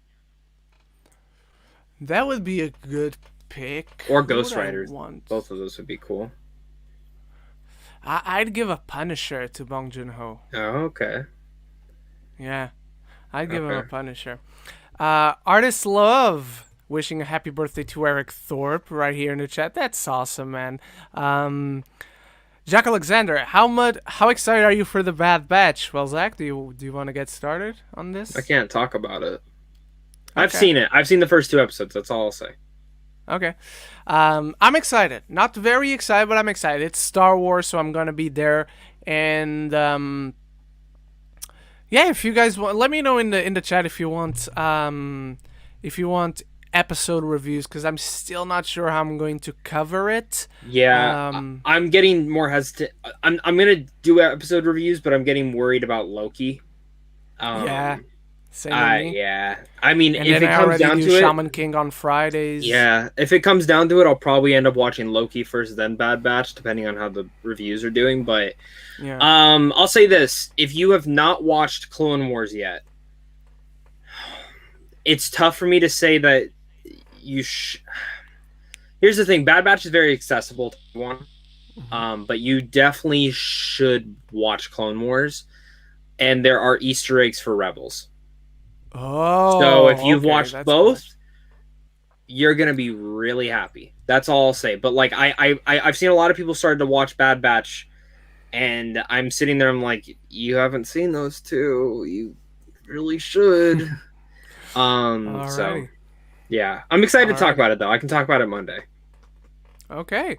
That would be a good pick. Or Ghost Rider. Both of those would be cool. I'd give a Punisher to Bong Joon-ho. Oh, okay. Yeah, I'd give him a Punisher. Artist Love wishing a happy birthday to Eric Thorpe right here in the chat. That's awesome, man. Jack Alexander, how excited are you for the Bad Batch? Well, Zach, do you want to get started on this? I can't talk about it. I've seen it. I've seen the first 2 episodes. That's all I'll say. Okay. I'm excited. Not very excited, but I'm excited. It's Star Wars, so I'm gonna be there. And yeah, if you guys want, let me know in the chat if you want episode reviews, because I'm still not sure how I'm going to cover it. Yeah, I'm getting more hesitant. I'm gonna do episode reviews, but I'm getting worried about Loki. Yeah, same with me. Yeah. I mean, and if it comes down to it, Shaman King on Fridays. Yeah, if it comes down to it, I'll probably end up watching Loki first, then Bad Batch, depending on how the reviews are doing. But yeah. I'll say this: if you have not watched Clone Wars yet, it's tough for me to say that you. Here's the thing: Bad Batch is very accessible to everyone, but you definitely should watch Clone Wars, and there are Easter eggs for Rebels. Oh, so if you've watched both, you're gonna be really happy. That's all I'll say. But like I've seen a lot of people started to watch Bad Batch And I'm sitting there, I'm like, you haven't seen those two. You really should. So Alrighty. yeah. I'm excited to talk Alrighty. about it though. I can talk about it Monday. Okay.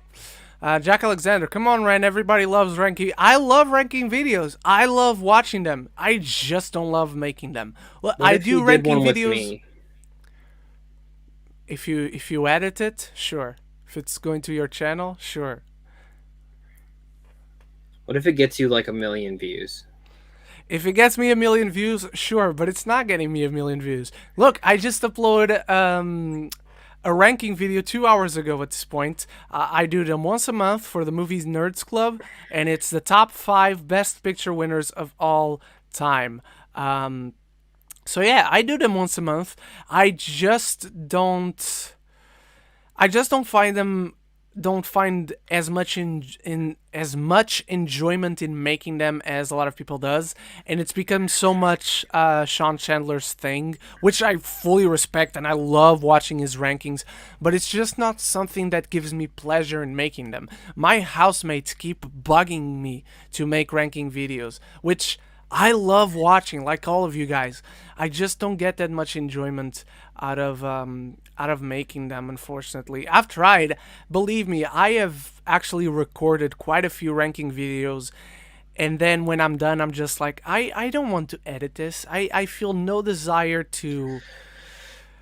Jack Alexander, come on, Ren. Everybody loves ranking. I love ranking videos. I love watching them. I just don't love making them. Well, What I if do you did ranking one with videos. me? If you edit it, sure. If it's going to your channel, sure. What if it gets you like 1 million views? If it gets me 1 million views, sure, but it's not getting me 1 million views. Look, I just uploaded a ranking video 2 hours ago at this point. I do them once a month for the Movies Nerds Club, and it's the top 5 best picture winners of all time. So yeah, I do them once a month. I just don't find them don't find as much in as much enjoyment in making them as a lot of people does, and it's become so much Sean Chandler's thing, which I fully respect and I love watching his rankings, but it's just not something that gives me pleasure in making them. My housemates keep bugging me to make ranking videos, which I love watching, like all of you guys. I just don't get that much enjoyment out of making them, unfortunately. I've tried. Believe me, I have actually recorded quite a few ranking videos, and then when I'm done, I'm just like, I don't want to edit this. I feel no desire to.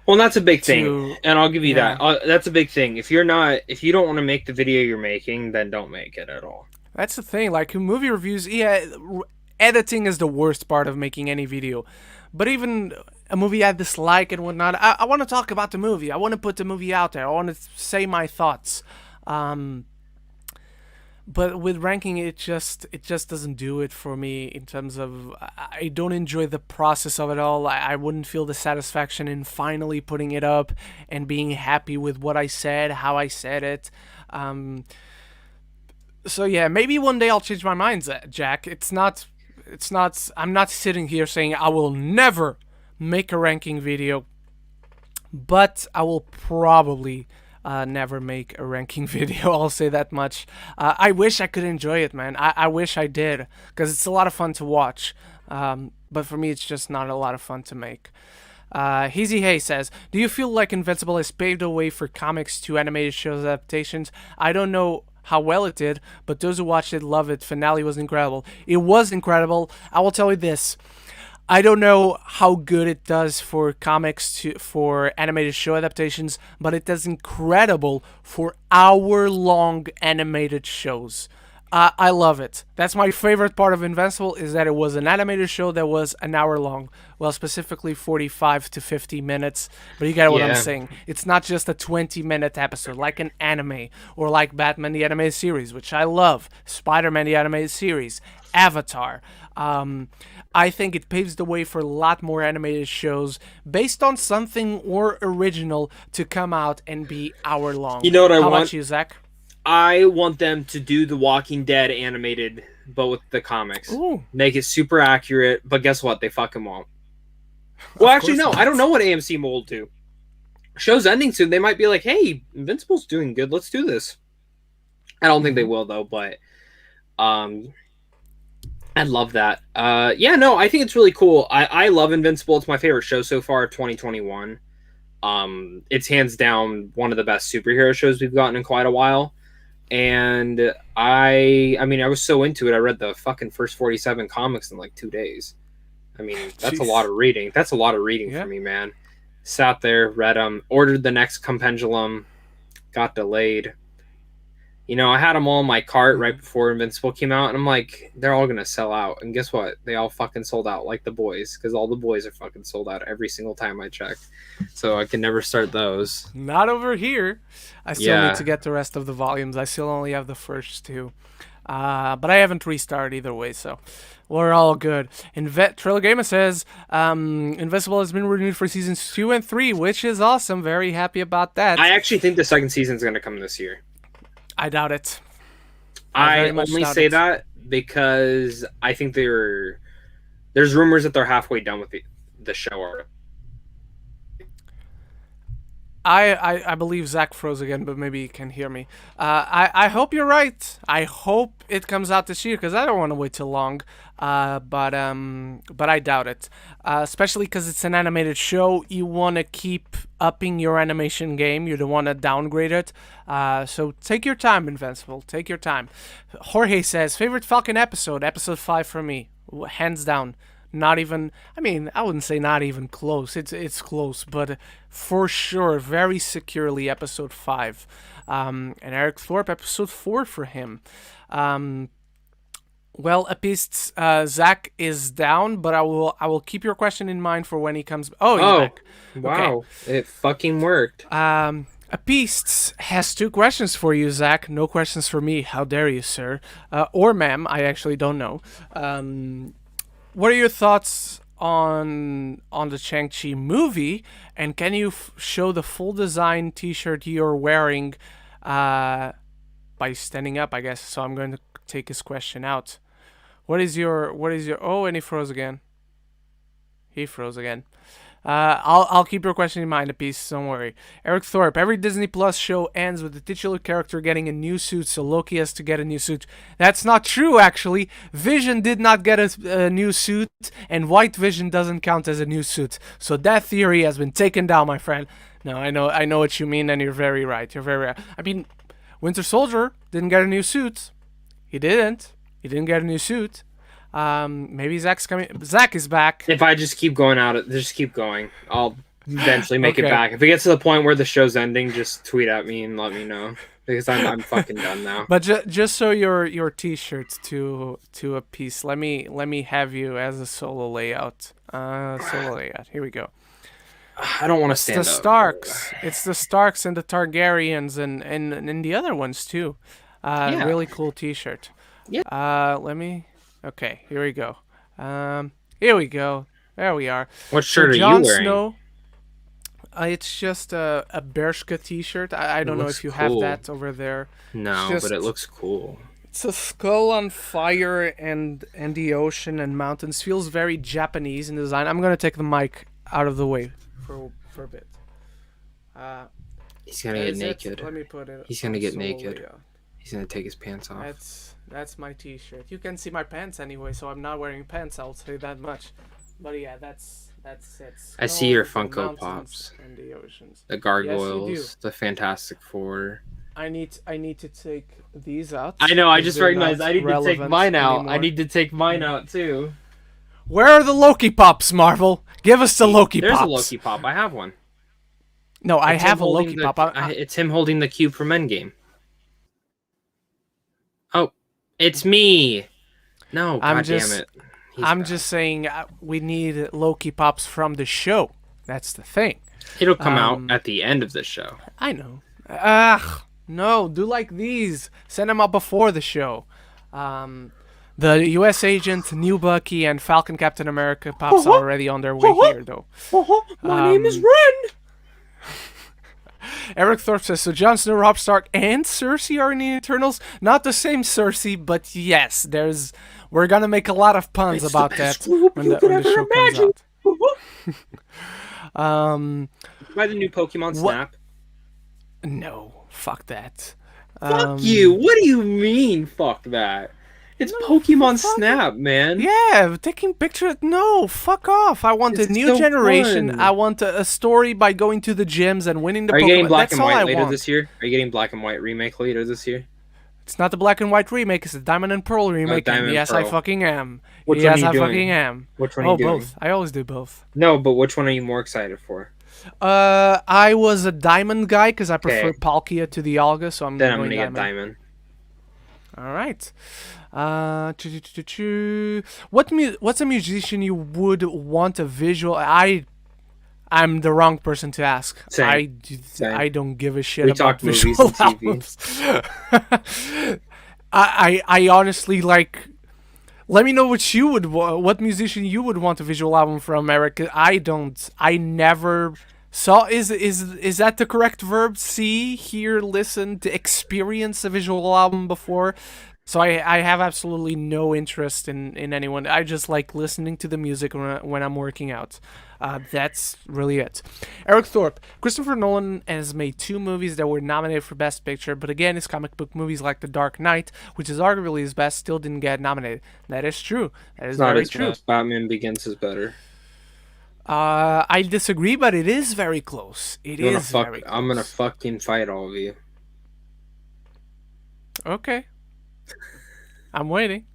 Well, that's a big To- thing, and I'll give you yeah. that. That's a big thing. If you don't want to make the video you're making, then don't make it at all. That's the thing. Like movie reviews, yeah, editing is the worst part of making any video. But even a movie I dislike and whatnot, I want to talk about the movie. I want to put the movie out there. I want to say my thoughts. But with ranking, it just doesn't do it for me in terms of I don't enjoy the process of it all. I wouldn't feel the satisfaction in finally putting it up and being happy with what I said, how I said it. So yeah, maybe one day I'll change my mind, Jack. It's not. I'm not sitting here saying I will never make a ranking video, but I will probably never make a ranking video. I'll say that much. I wish I could enjoy it, man. I wish I did, because it's a lot of fun to watch. But for me, it's just not a lot of fun to make. Heezy Hay says, do you feel like Invincible has paved the way for comics to animated shows adaptations? I don't know how well it did, but those who watched it love it. Finale was incredible. It was incredible. I will tell you this. I don't know how good it does for for animated show adaptations, but it does incredible for hour-long animated shows. I love it. That's my favorite part of Invincible, is that it was an animated show that was an hour long. Well, specifically 45 to 50 minutes. But you get what I'm Yeah. saying. It's not just a 20-minute episode like an anime, or like Batman the Animated Series, which I love. Spider-Man the Animated Series. Avatar. I think it paves the way for a lot more animated shows based on something more original to come out and be hour long. You know what I How want? about you, Zach? I want them to do The Walking Dead animated, but with the comics. Ooh. Make it super accurate, but guess what? They fucking won't. Well, actually, no. course I don't not. know what AMC will do. Show's ending soon. They might be like, hey, Invincible's doing good. Let's do this. I don't think they will, though, but I love that. Yeah, no, I think it's really cool. I love Invincible. It's my favorite show so far, 2021. It's hands down one of the best superhero shows we've gotten in quite a while. And I mean, I was so into it. I read the fucking first 47 comics in like 2 days. I mean, that's a Jeez. lot of reading. That's a lot of reading Yeah. for me, man. Sat there, read them, ordered the next compendulum, got delayed. You know, I had them all in my cart right before Invincible came out, and I'm like, they're all gonna sell out. And guess what? They all fucking sold out, like the boys, because all the boys are fucking sold out every single time I check. So I can never start those. Not over here. I still Yeah. need to get the rest of the volumes. I still only have the first two. But I haven't restarted either way, so we're all good. Trilogama says, Invincible has been renewed for seasons 2 and 3, which is awesome. Very happy about that. I actually think the second season's gonna come this year. I doubt it. I very much only doubt say it. that because I think there's rumors that they're halfway done with the show already. I believe Zach froze again, but maybe he can hear me. I hope you're right. I hope it comes out this year because I don't want to wait too long. But I doubt it. Especially because it's an animated show. You want to keep upping your animation game. You don't want to downgrade it. So take your time, Invincible. Take your time. Jorge says favorite Falcon episode, episode 5 for me, hands down. Not even, I mean, I wouldn't say not even close. It's close, but for sure, very securely episode 5. And Eric Thorpe, episode 4 for him. Well, Apists, Zach is down, but I will keep your question in mind for when he comes. Oh, he's back. Wow. Okay. It fucking worked. Apists has 2 questions for you, Zach. No questions for me. How dare you, sir? Or ma'am, I actually don't know. What are your thoughts on the Shang-Chi movie? And can you show the full design T-shirt you're wearing by standing up, I guess? So I'm going to take his question out. What is your? Oh, and he froze again. He froze again. I'll keep your question in mind, a piece. Don't worry. Eric Thorpe. Every Disney Plus show ends with the titular character getting a new suit, so Loki has to get a new suit. That's not true, actually. Vision did not get a new suit, and White Vision doesn't count as a new suit. So that theory has been taken down, my friend. No, I know what you mean, and you're very right. You're very right. I mean, Winter Soldier didn't get a new suit. He didn't. He didn't get a new suit. Maybe Zach's coming. Zach is back. If I just keep going just keep going. I'll eventually make it back. If it gets to the point where the show's ending, just tweet at me and let me know because I'm fucking done now. But just so your T-shirts to a piece, let me have you as a solo layout. Here we go. I don't want to stand up. It's the Starks. It's the Starks and the Targaryens and the other ones too. Yeah. Really cool T-shirt. Yeah. Okay, here we go. Here we go. There we are. What shirt are you Jon wearing? Snow, it's just a Bershka T-shirt. I don't know if you have that over there. No, but it looks cool. It's a skull on fire and the ocean and mountains. Feels very Japanese in design. I'm gonna take the mic out of the way for a bit. He's gonna get naked. Let me put it. He's gonna get naked. He's gonna take his pants off. That's my T-shirt. You can see my pants anyway, so I'm not wearing pants. I'll say that much. But yeah, that's it. I see your Funko Pops. And the oceans. The gargoyles. The Fantastic Four. I need to take these out. I know. I just recognized. I need to take mine out. Anymore. I need to take mine out too. Where are the Loki Pops, Marvel? Give us the Loki Pops. There's a Loki Pop. I have one. No, I have a Loki Pop. It's him holding the cube from Endgame. Oh, it's me. No, God damn it. I'm just saying we need Loki Pops from the show. That's the thing. It'll come out at the end of the show. I know. No, do like these. Send them out before the show. The U.S. Agent, New Bucky, and Falcon Captain America Pops are already on their way here, though. My name is Ren! Eric Thorpe says, so Jon Snow, Robb Stark, and Cersei are in the Eternals? Not the same Cersei, but yes, we're gonna make a lot of puns about that when the show comes out. By the new Pokemon Snap? No, fuck that. Fuck you! What do you mean, fuck that? It's Pokemon Snap, man. Yeah, taking pictures. No, fuck off. I want a new generation. Fun. I want a story by going to the gyms and winning the Pokemon. Are you getting Black That's and White all later want. this year? Are you getting Black and White remake later this year? It's not the Black and White remake. It's the Diamond and Pearl remake. Yes, I fucking am. Which yes, one are you I doing? fucking am. Which one are you doing? Both. I always do both. No, but which one are you more excited for? I was a Diamond guy because I prefer Palkia to the Alga, so I'm then going I'm gonna get Diamond. All right. What's a musician you would want a visual? I'm the wrong person to ask. Same. I don't give a shit we about talk movies visual and TV. albums. I honestly like. Let me know what musician you would want a visual album from, Eric. I never saw. Is that the correct verb? See, hear, listen, to experience a visual album before. So I have absolutely no interest in anyone. I just like listening to the music when I'm working out. That's really it. Eric Thorpe. Christopher Nolan has made 2 movies that were nominated for Best Picture, but again, his comic book movies like The Dark Knight, which is arguably his best, still didn't get nominated. That is true. That is It's not very as true. best. Batman Begins is better. I disagree, but it is very close. Very close. I'm gonna fucking fight all of you. Okay. I'm waiting.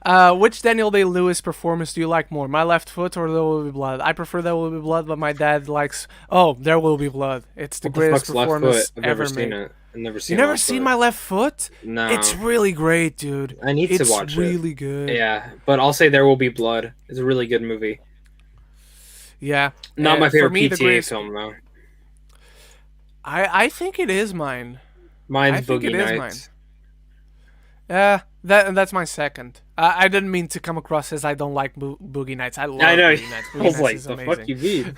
Which Daniel Day-Lewis performance do you like more, My Left Foot or There Will Be Blood? I prefer There Will Be Blood, but my dad likes... Oh, There Will Be Blood. It's the greatest performance ever made. I've never seen You never seen My Left Foot? No. It's really great, dude. I need to watch it. It's really good. Yeah, but I'll say There Will Be Blood. It's a really good movie. Yeah. Not my favorite me, PTA film, though. I think it is mine. Mine's Boogie Nights. Yeah, that's my second. I didn't mean to come across as I don't like Boogie Nights. I love Boogie Nights. I was like, the fuck you mean?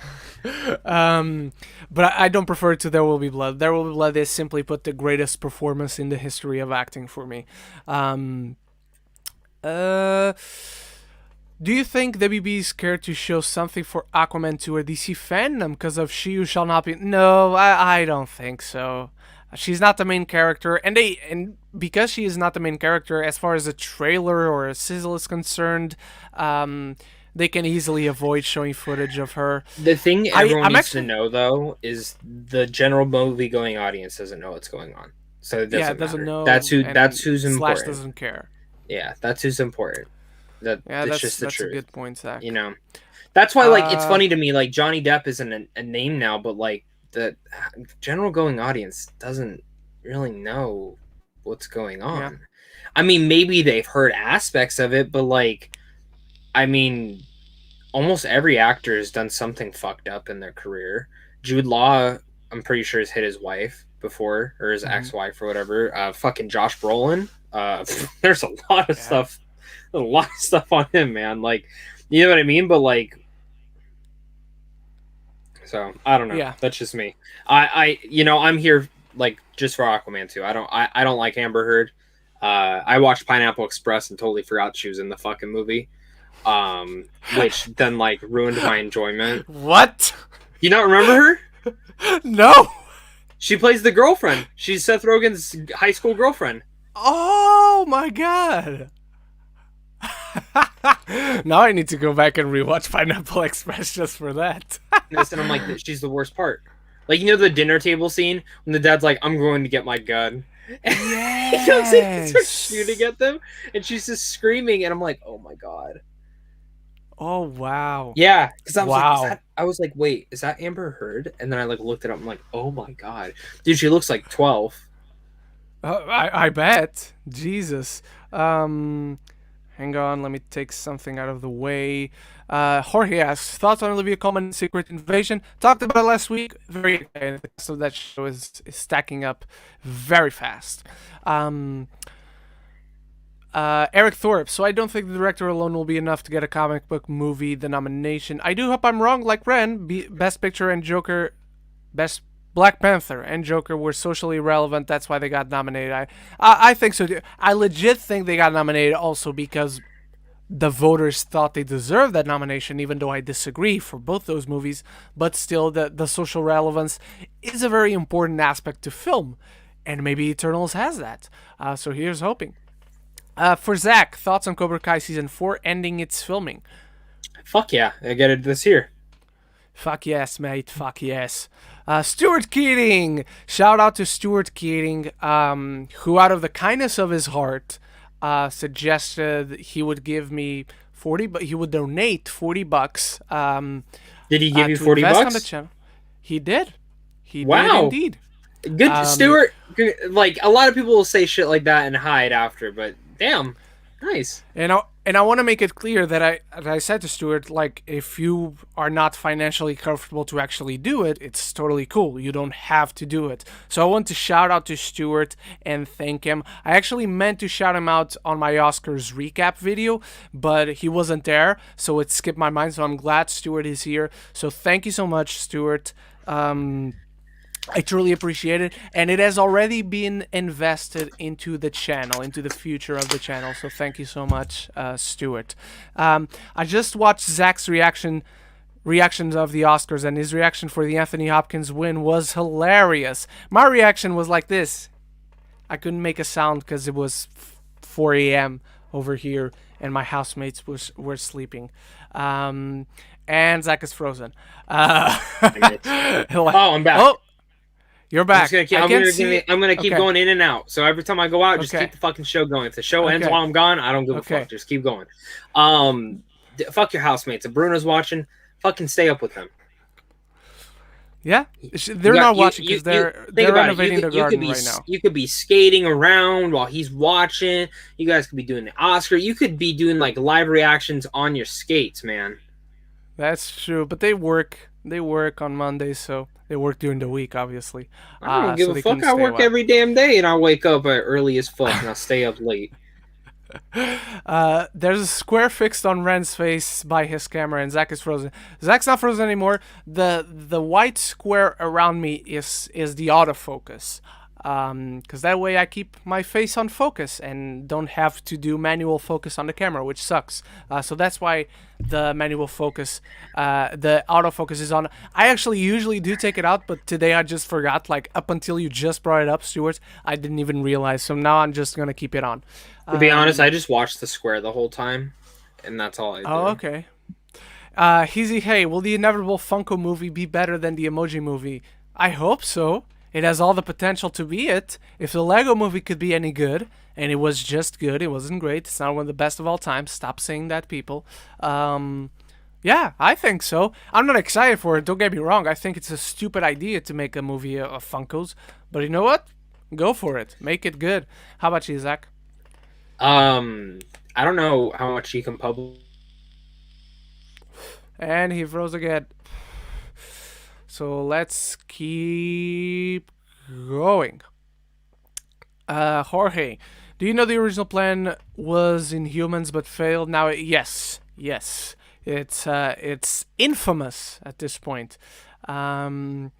But I don't prefer it to There Will Be Blood. There Will Be Blood is simply put the greatest performance in the history of acting for me. Do you think WB is scared to show something for Aquaman 2 or DC fandom because of She Who Shall Not Be? No, I don't think so. She's not the main character, and because she is not the main character, as far as a trailer or a sizzle is concerned, they can easily avoid showing footage of her. The thing everyone needs to know, though, is the general movie-going audience doesn't know what's going on, so it doesn't know. That's who's important. Slash doesn't care. Yeah, that's who's important. That's just the truth. That's a good point, Zach. You know, that's why it's funny to me. Like Johnny Depp isn't a name now, but like the general going audience doesn't really know what's going on. Yeah. I mean, maybe they've heard aspects of it, but like, I mean, almost every actor has done something fucked up in their career. Jude Law, I'm pretty sure, has hit his wife before, or his ex-wife or whatever. Fucking Josh Brolin. There's a lot of stuff. A lot of stuff on him, man. Like, you know what I mean? But like, so I don't know. Yeah. That's just me. I'm here like just for Aquaman 2. I don't like Amber Heard. I watched Pineapple Express and totally forgot she was in the fucking movie. Which then like ruined my enjoyment. What? You not remember her? No. She plays the girlfriend. She's Seth Rogen's high school girlfriend. Oh my god. Now I need to go back and rewatch Pineapple Express just for that. And I'm like, she's the worst part. Like, you know the dinner table scene when the dad's like, I'm going to get my gun. Yes. He goes in and starts shooting at them, and she's just screaming, and I'm like, oh my god. Oh wow. Yeah, because I was like, wait, is that Amber Heard? And then I like looked it up. I'm like, oh my god, dude, she looks like 12. I bet. Jesus. Hang on, let me take something out of the way. Jorge asks, thoughts on Olivia Colman's Secret Invasion? Talked about it last week. Very excited. So that show is stacking up very fast. Eric Thorpe. So I don't think the director alone will be enough to get a comic book movie the nomination. I do hope I'm wrong, like Ren. Best Picture and Joker, Best Black Panther and Joker were socially relevant. That's why they got nominated. I think so. I legit think they got nominated also because the voters thought they deserved that nomination, even though I disagree for both those movies. But still, the social relevance is a very important aspect to film. And maybe Eternals has that. So here's hoping. For Zach, thoughts on Cobra Kai Season 4 ending its filming? Fuck yeah. I get it this year. Fuck yes, mate. Fuck yes. Stuart Keating. Shout out to Stuart Keating, who out of the kindness of his heart suggested he would give me 40, but he would donate $40. Did he give you $40 on the channel. He did. He did indeed. Good, Stuart. Like a lot of people will say shit like that and hide after, but damn, nice. And I want to make it clear that I said to Stuart, like, if you are not financially comfortable to actually do it, it's totally cool. You don't have to do it. So I want to shout out to Stuart and thank him. I actually meant to shout him out on my Oscars recap video, but he wasn't there, so it skipped my mind. So I'm glad Stuart is here. So thank you so much, Stuart. I truly appreciate it, and it has already been invested into the channel, into the future of the channel. So thank you so much, Stuart. I just watched Zach's reactions of the Oscars, and his reaction for the Anthony Hopkins win was hilarious. My reaction was like this. I couldn't make a sound because it was 4 a.m. over here, and my housemates were sleeping. And Zach is frozen. Oh, I'm back. Oh, you're back. I'm gonna keep going in and out. So every time I go out, just keep the fucking show going. If the show ends while I'm gone, I don't give a fuck. Just keep going. Fuck your housemates. If Bruno's watching, fucking stay up with them. Yeah, they're not watching because they're renovating the garden right now. You could be skating around while he's watching. You guys could be doing the Oscar. You could be doing like live reactions on your skates, man. That's true, but they work. They work on Mondays, so they work during the week, obviously. I don't give a fuck. I work every damn day, and I wake up early as fuck, and I stay up late. There's a square fixed on Ren's face by his camera, and Zach is frozen. Zach's not frozen anymore. The white square around me is the autofocus. Because that way I keep my face on focus and don't have to do manual focus on the camera, which sucks. So that's why the manual focus, the autofocus is on. I actually usually do take it out, but today I just forgot. Like up until you just brought it up, Stuart, I didn't even realize. So now I'm just gonna keep it on. To be honest, I just watched the square the whole time, and that's all I do. Oh, okay. Heezy, hey, will the inevitable Funko movie be better than the Emoji movie? I hope so. It has all the potential to be it. If the Lego movie could be any good, and it was just good, it wasn't great, it's not one of the best of all time, stop saying that, people. Yeah, I think so. I'm not excited for it, don't get me wrong. I think it's a stupid idea to make a movie of Funkos. But you know what? Go for it. Make it good. How about you, Zach? I don't know how much you can publish. And he froze again. So let's keep going. Jorge, do you know the original plan was in humans but failed? Now, yes. It's infamous at this point. Have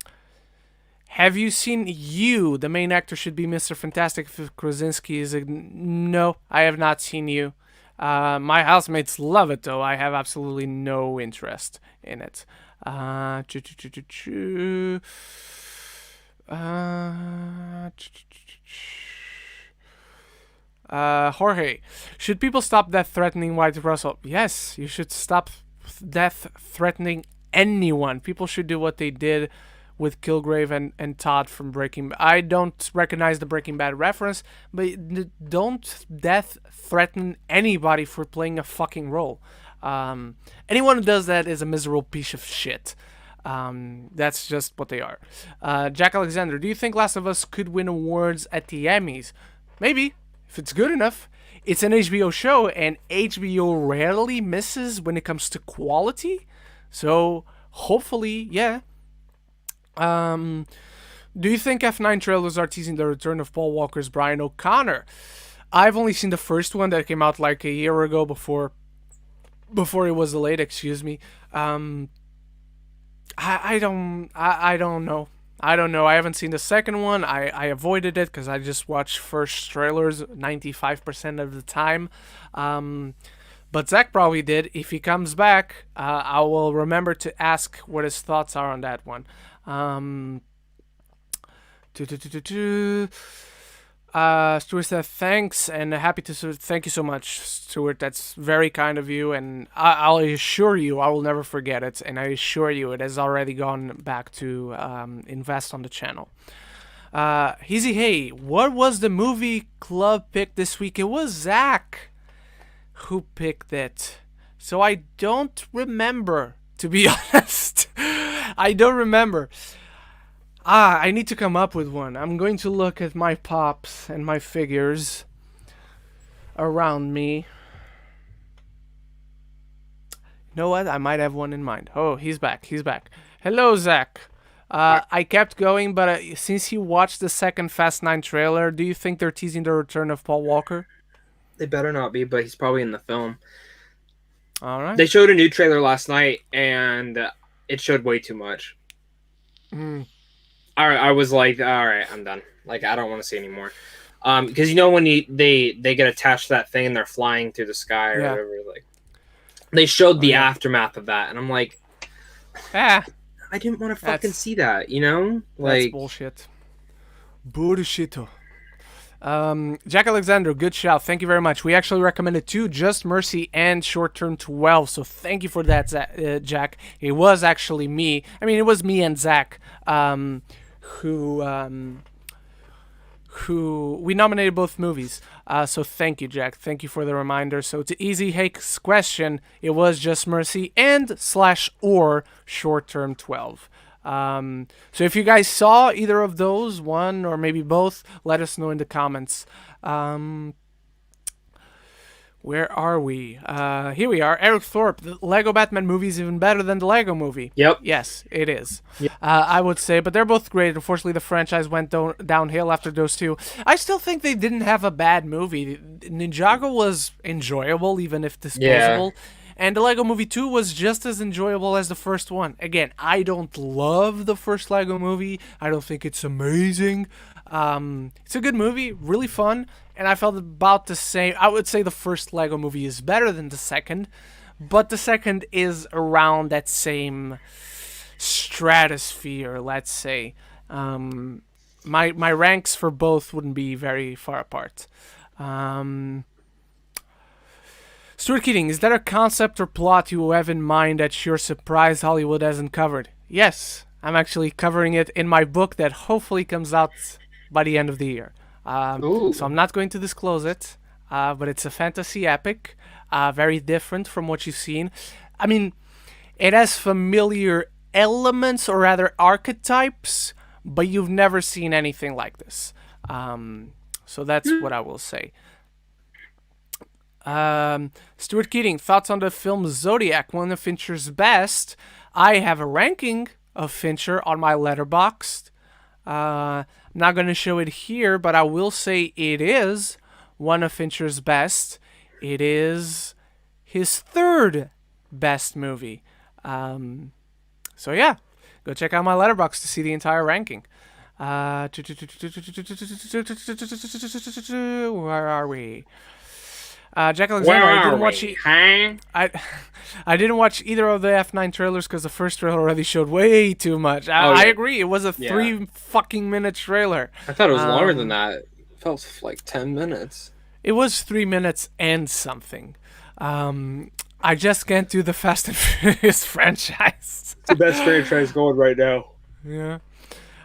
you seen You? The main actor should be Mr. Fantastic if Krasinski is... No, I have not seen You. My housemates love it, though. I have absolutely no interest in it. Jorge, should people stop death threatening White Russell? Yes, you should stop death threatening anyone. People should do what they did with Kilgrave and Todd from Breaking Bad. I don't recognize the Breaking Bad reference, but don't death threaten anybody for playing a fucking role. Anyone who does that is a miserable piece of shit. That's just what they are. Jack Alexander, do you think Last of Us could win awards at the Emmys? Maybe, if it's good enough. It's an HBO show, and HBO rarely misses when it comes to quality. So, hopefully, yeah. Do you think F9 trailers are teasing the return of Paul Walker's Brian O'Connor? I've only seen the first one that came out like a year ago before it was delayed, excuse me. I don't know. I haven't seen the second one. I avoided it because I just watch first trailers 95% of the time. But Zach probably did. If he comes back, I will remember to ask what his thoughts are on that one. Stuart said thanks and happy to thank you so much, Stuart. That's very kind of you, and I'll assure you I will never forget it, and I assure you it has already gone back to invest on the channel. Easy, hey, what was the movie club pick this week? It was Zach who picked it, so I don't remember, to be honest. I don't remember. I need to come up with one. I'm going to look at my pops and my figures around me. You know what? I might have one in mind. Oh, he's back. Hello, Zach. I kept going, but since you watched the second Fast 9 trailer, do you think they're teasing the return of Paul Walker? They better not be, but he's probably in the film. All right. They showed a new trailer last night, and it showed way too much. I was like, all right, I'm done. Like, I don't want to see anymore. Because when they get attached to that thing and they're flying through the sky or whatever, like they showed the aftermath of that, and I'm like, I didn't want to fucking see that, Like, that's bullshit. Bullshito. Jack Alexander, good shout. Thank you very much. We actually recommended 2, Just Mercy and Short Term 12. So thank you for that, Jack. It was actually me. I mean, it was me and Zach who we nominated both movies. So thank you, Jack. Thank you for the reminder. So to Easy Hake's question, it was Just Mercy and /or Short Term 12. So if you guys saw either of those, one or maybe both, let us know in the comments. Where are we? Here we are. Eric Thorpe. The Lego Batman movie is even better than the Lego movie. Yep. Yes, it is. Yep. I would say, but they're both great. Unfortunately, the franchise went downhill after those two. I still think they didn't have a bad movie. Ninjago was enjoyable, even if disposable. Yeah. And the Lego Movie 2 was just as enjoyable as the first one. Again, I don't love the first Lego Movie. I don't think it's amazing. It's a good movie, really fun, and I felt about the same. I would say the first Lego Movie is better than the second, but the second is around that same stratosphere, let's say. My ranks for both wouldn't be very far apart. Stuart Keating, is there a concept or plot you have in mind that you're surprised Hollywood hasn't covered? Yes, I'm actually covering it in my book that hopefully comes out by the end of the year. So I'm not going to disclose it, but it's a fantasy epic, very different from what you've seen. I mean, it has familiar elements, or rather archetypes, but you've never seen anything like this. So that's what I will say. Stuart Keating, thoughts on the film Zodiac, one of Fincher's best. I have a ranking of Fincher on my Letterboxd. I'm not going to show it here, but I will say it is one of Fincher's best. It is his third best movie. So yeah, go check out my Letterboxd to see the entire ranking. Where are we? Jack Alexander, I didn't watch either of the F9 trailers because the first trailer already showed way too much. I agree. It was a 3 fucking minute trailer. I thought it was longer than that. It felt like 10 minutes. It was 3 minutes and something. I just can't do the Fast and Furious franchise. It's the best franchise going right now. Yeah.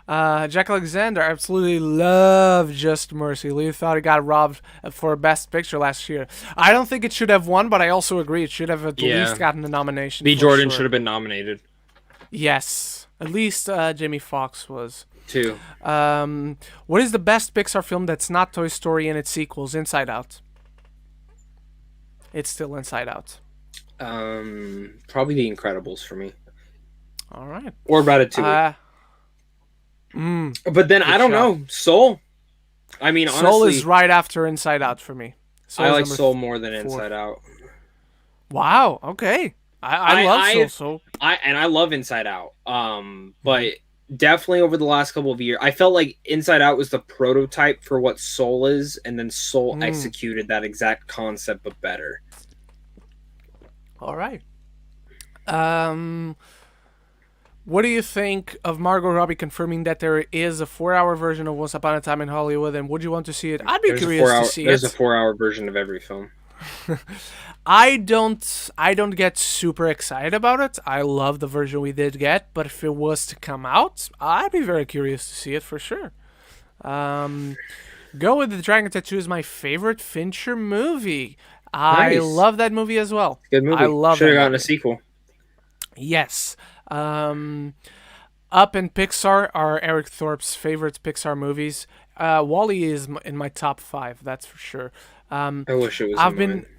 Jack Alexander, absolutely love Just Mercy. Lee thought it got robbed for Best Picture last year. I don't think it should have won, but I also agree it should have at least gotten a nomination. B. Jordan should have been nominated. Yes, at least Jamie Foxx was. Too. What is the best Pixar film that's not Toy Story and its sequels? Inside Out. It's still Inside Out. Probably The Incredibles for me. All right. Or Ratatouille. But then I don't know. Soul. I mean, honestly, Soul is right after Inside Out for me. I like Soul more than Inside Out. Wow. Okay. I love Soul. I love Inside Out. But definitely over the last couple of years, I felt like Inside Out was the prototype for what Soul is, and then Soul executed that exact concept but better. All right. What do you think of Margot Robbie confirming that there is a 4-hour version of Once Upon a Time in Hollywood, and would you want to see it? I'd be curious to see it. There's a 4-hour version of every film. I don't get super excited about it. I love the version we did get, but if it was to come out, I'd be very curious to see it for sure. Go with the Dragon Tattoo is my favorite Fincher movie. I love that movie as well. Good movie. I love it. Should have gotten a sequel. Yes. Up and Pixar are Eric Thorpe's favorite Pixar movies. WALL-E is in my top 5, that's for sure. I wish it was.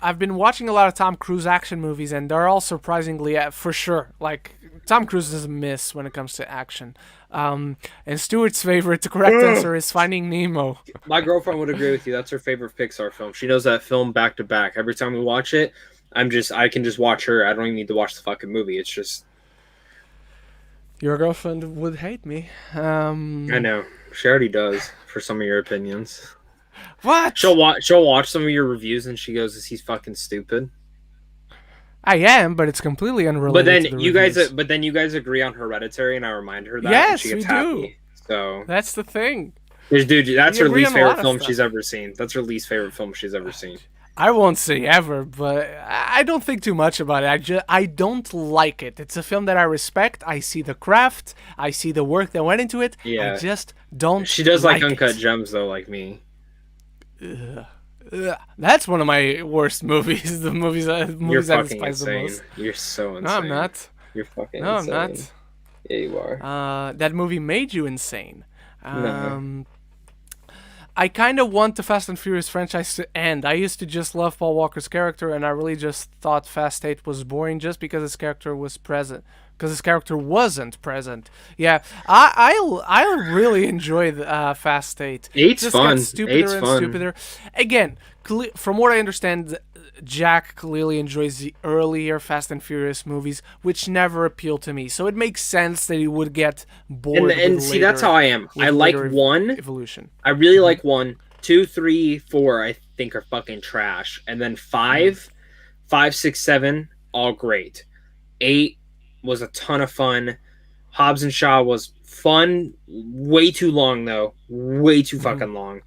I've been watching a lot of Tom Cruise action movies, and they're all surprisingly, for sure. Like Tom Cruise doesn't miss when it comes to action. And Stuart's favorite, the correct answer is Finding Nemo. My girlfriend would agree with you. That's her favorite Pixar film. She knows that film back to back. Every time we watch it, I can just watch her. I don't even need to watch the fucking movie. It's just. Your girlfriend would hate me. I know. She already does for some of your opinions. What? She'll watch some of your reviews and she goes, "Is he's fucking stupid?" I am, but it's completely unrelated. But then to the you reviews. guys agree on Hereditary, and I remind her that. Yes, and she gets we do. happy. So That's the thing. dude, that's We her agree least on a lot favorite of film stuff. she's ever seen. That's her least favorite film she's ever seen. I won't say ever, but I don't think too much about it. I don't like it. It's a film that I respect. I see the craft. I see the work that went into it. Yeah. I just don't. She does like it. Uncut Gems though, like me. Ugh. That's one of my worst movies. The movies I You're fucking despise the insane. most. You're so insane. No, I'm not. You're fucking No, insane. I'm not. Yeah, you are. That movie made you insane. No. I kind of want the Fast and Furious franchise to end. I used to just love Paul Walker's character, and I really just thought Fast 8 was boring just because his character was present. Because his character wasn't present. Yeah, I really enjoy the Fast 8. Eight's Just fun. got stupider Eight's and fun. stupider. Again, from what I understand, Jack clearly enjoys the earlier Fast and Furious movies, which never appealed to me. So it makes sense that he would get bored. And with see, that's later- how I am. with I like later one. evolution. I really like 1, 2, 3, 4. I think are fucking trash, and then 5, 6, 7, all great. 8 was a ton of fun. Hobbs and Shaw was fun. Way too long though. Way too fucking long.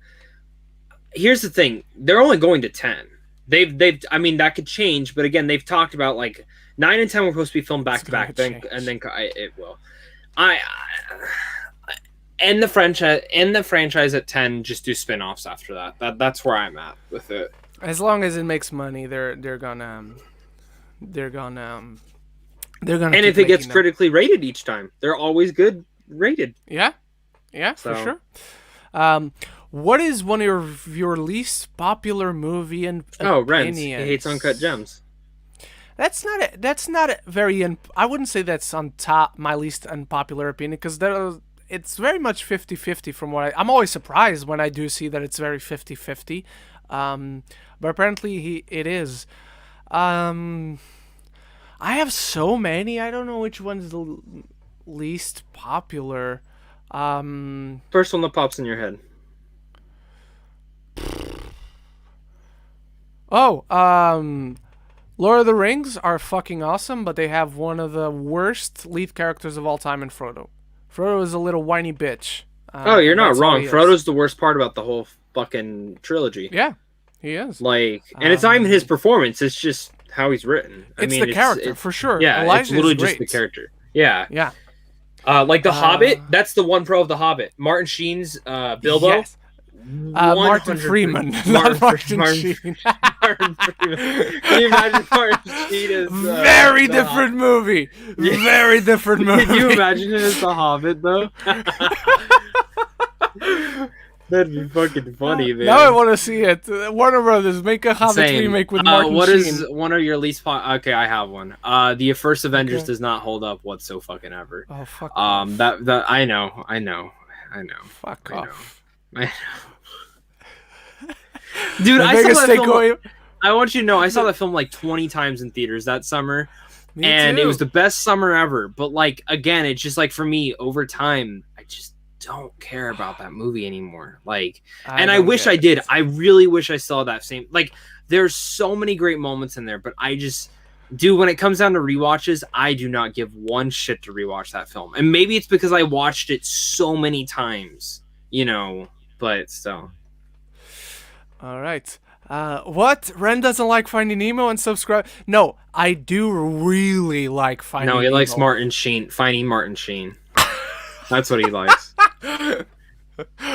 Here's the thing: they're only going to 10. They've. I mean, that could change, but again, they've talked about like 9 and 10 were supposed to be filmed back to back. Then it will. I end the franchise at 10. Just do spin-offs after that. That's where I'm at with it. As long as it makes money, they're gonna. And if it gets critically rated each time, they're always good rated. Yeah, So- for sure. What is one of your least popular movie and Oh, Renz. opinions? He hates Uncut Gems. That's not a very. I wouldn't say that's on top my least unpopular opinion because it's very much 50-50 from what I'm always surprised when I do see that it's very 50-50. But apparently it is. I have so many. I don't know which one's the least popular. First one that pops in your head. Lord of the Rings are fucking awesome, but they have one of the worst lead characters of all time in Frodo. Frodo is a little whiny bitch. Oh, you're not that's all wrong. he is. Frodo's the worst part about the whole fucking trilogy. Yeah, he is. Like, and it's not even his performance. It's just how he's written. It's the character, for sure. Yeah, Elijah it's literally is just the great. character. Yeah. Yeah. Like The Hobbit, that's the one pro of The Hobbit. Martin Sheen's Bilbo. Yes. Martin 100%. Freeman, not Martin Sheen. Martin Freeman. Can you imagine Martin Sheen as Very the different movie. Yeah. Very different movie. Can you imagine it as The Hobbit, though? That'd be fucking funny, man. Now I want to see it. Warner Brothers, make a Hobbit Same. remake with Martin What Sheen. is one of your least okay, I have one. The first Avengers Okay. does not hold up whatso fucking ever. Oh, fuck that I know. Fuck I know. off. I know. Dude, The I saw biggest that film. takeaway. I want you to know I saw that film like 20 times in theaters that summer. Me And too. it was the best summer ever. But like again, it's just like for me, over time, I just don't care about that movie anymore. Like I don't wish get I it. did. I really wish I saw that same like there's so many great moments in there, but I just dude, when it comes down to rewatches, I do not give one shit to rewatch that film. And maybe it's because I watched it so many times, you know, but still. All right. What? Ren doesn't like Finding Nemo and subscribe. No, I do really like Finding Nemo. No, he likes Martin Sheen, finding Martin Sheen. That's what he likes.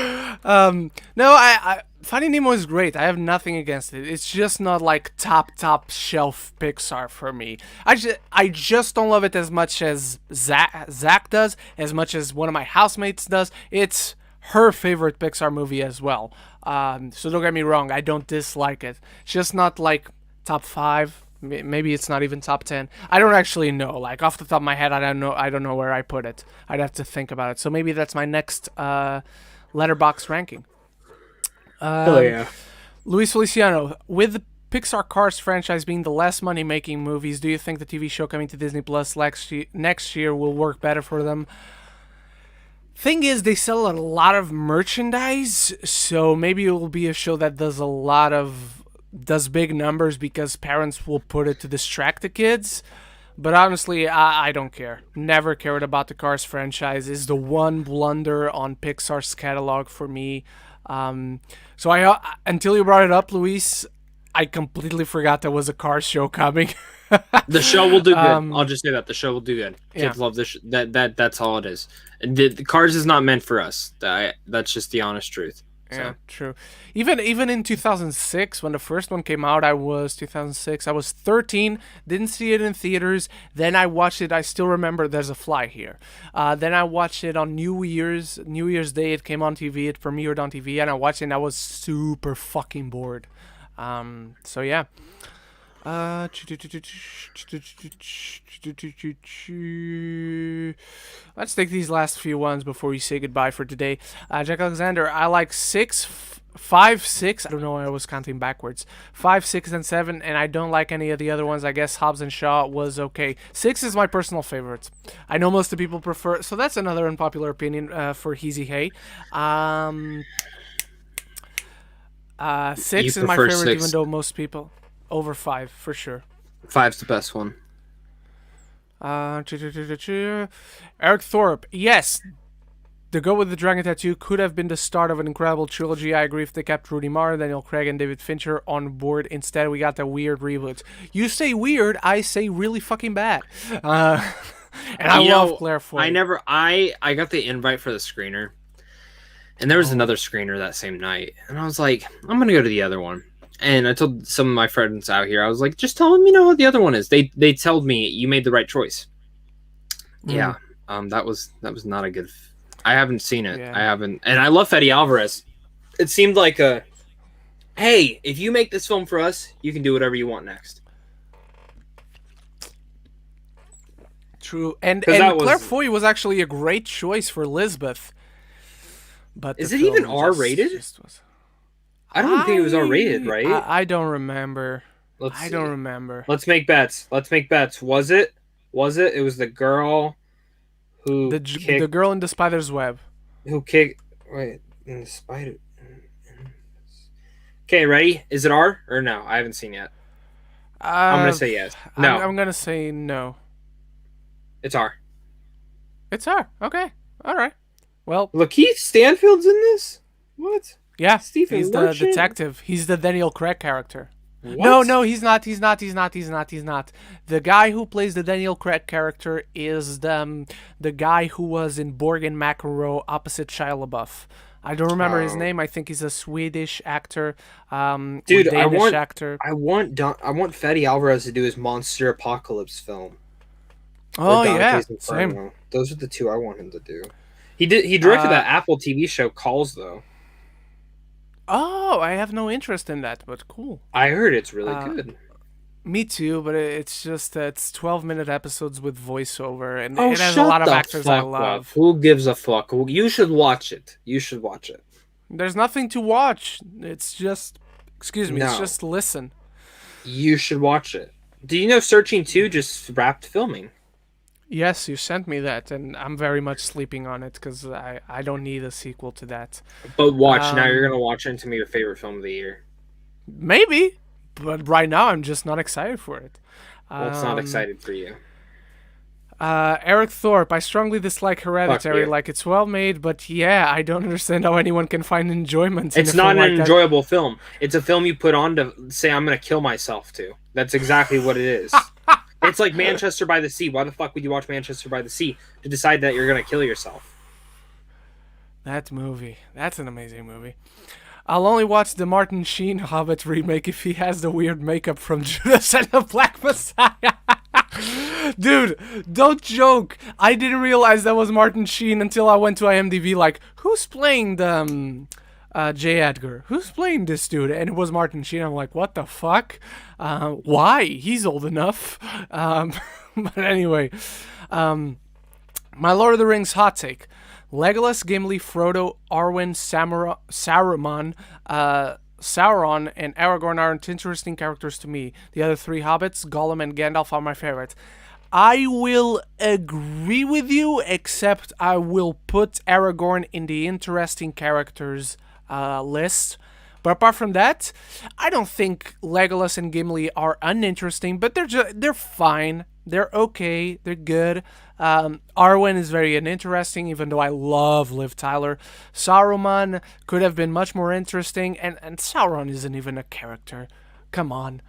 No, I Finding Nemo is great. I have nothing against it. It's just not like top shelf Pixar for me. I just don't love it as much as Zach does, as much as one of my housemates does. It's her favorite Pixar movie as well. So don't get me wrong, I don't dislike it. It's just not like top 5. Maybe it's not even top 10. I don't actually know. Like off the top of my head, I don't know where I put it. I'd have to think about it. So maybe that's my next letterbox ranking. Oh yeah. Luis Feliciano, with Pixar Cars franchise being the less money-making movies, do you think the TV show coming to Disney Plus next year will work better for them? Thing is, they sell a lot of merchandise, so maybe it will be a show that does big numbers because parents will put it to distract the kids. But honestly, I don't care. Never cared about the Cars franchise. It's the one blunder on Pixar's catalog for me. So until you brought it up, Luis, I completely forgot there was a Cars show coming. The show will do good. I'll just say that the show will do good. Kids Yeah. love this. That's all it is. And the Cars is not meant for us. That's just the honest truth. So. Yeah, true. Even in 2006, when the first one came out, I was 13. Didn't see it in theaters. Then I watched it. I still remember. There's a fly here. Then I watched it on New Year's Day. It came on TV. It premiered on TV, and I watched it. And I was super fucking bored. So yeah. Let's take these last few ones before we say goodbye for today. Jack Alexander, I like 5, 6. I don't know. I was counting backwards. 5, 6, and 7, and I don't like any of the other ones. I guess Hobbs and Shaw was okay. 6 is my personal favorite. I know most of the people prefer. So that's another unpopular opinion for Heezy Hay. 6 is my favorite, 6. even though most people over 5 for sure. 5's the best one. Eric Thorpe, yes. The Girl with the Dragon Tattoo could have been the start of an incredible trilogy. I agree if they kept Rudy Mara, Daniel Craig, and David Fincher on board. Instead, we got the weird reboot. You say weird, I say really fucking bad. And I love Claire Foy. I got the invite for the screener, and there was another screener that same night, and I was like, I'm gonna go to the other one. And I told some of my friends out here, I was like, just tell them you know what the other one is. They told me you made the right choice. Yeah, that was not a good. I haven't seen it. Yeah. I haven't, and I love Fede Alvarez. It seemed like hey, if you make this film for us, you can do whatever you want next. True, and that Claire was- Foy was actually a great choice for Lisbeth. But Is the it even film R-rated? was- I don't think it was R-rated, right? I don't remember. Let's I see. don't remember. Let's make bets. Was it? It was the girl who The kicked. girl in the spider's web. Wait, in the spider. Okay, ready? Is it R or no? I haven't seen yet. I'm gonna say yes. No, I'm gonna say no. it's R. It's her. Okay. All right. Well, Lakeith Stanfield's in this. What? yeah. Stephen He's the Merchant? detective. He's the Daniel Craig character. What? No, he's not. He's not. The guy who plays the Daniel Craig character is the guy who was in Borg and McEnroe opposite Shia LaBeouf. I don't remember his Oh. name. I think he's a Swedish actor. Or Dude, Danish actor. I want Fede Alvarez to do his Monster Apocalypse film. Oh Or yeah, Dante's same. Inferno. Those are the two I want him to do. He directed that Apple TV show Calls though. Oh, I have no interest in that, but cool. I heard it's really Uh, good. Me too, but it's just it's 12-minute episodes with voiceover, and Oh, it has a shut lot of the actors I fuck love. up. Who gives a fuck? You should watch it. There's nothing to watch. It's just, excuse me, it's No. just listen. You should watch it. Do you know Searching 2 just wrapped filming? Yes, you sent me that, and I'm very much sleeping on it because I don't need a sequel to that. But watch, now Um, you're going to watch it. It's going to be your favorite film of the year. Maybe, but right now I'm just not excited for it. Well, it's not excited for you. Eric Thorpe, I strongly dislike Hereditary. you. Like, it's well made, but yeah, I don't understand how anyone can find enjoyment in It's a not film an like that. enjoyable film. It's a film you put on to say, I'm going to kill myself to. That's exactly what it is. It's like Manchester by the Sea. Why the fuck would you watch Manchester by the Sea to decide that you're going to kill yourself? That movie. That's an amazing movie. I'll only watch the Martin Sheen Hobbit remake if he has the weird makeup from Judas and the Black Messiah. Dude, don't joke. I didn't realize that was Martin Sheen until I went to IMDb like, who's playing the J. Edgar? Who's playing this dude? And it was Martin Sheen. I'm like, what the fuck? Why? He's old enough. But anyway, my Lord of the Rings hot take. Legolas, Gimli, Frodo, Arwen, Saruman, Sauron and Aragorn aren't interesting characters to me. The other three hobbits, Gollum and Gandalf, are my favorite. I will agree with you, except I will put Aragorn in the interesting characters list. But apart from that, I don't think Legolas and Gimli are uninteresting, but they're fine. They're okay. They're good. Arwen is very uninteresting, even though I love Liv Tyler. Saruman could have been much more interesting, and Sauron isn't even a character. Come on.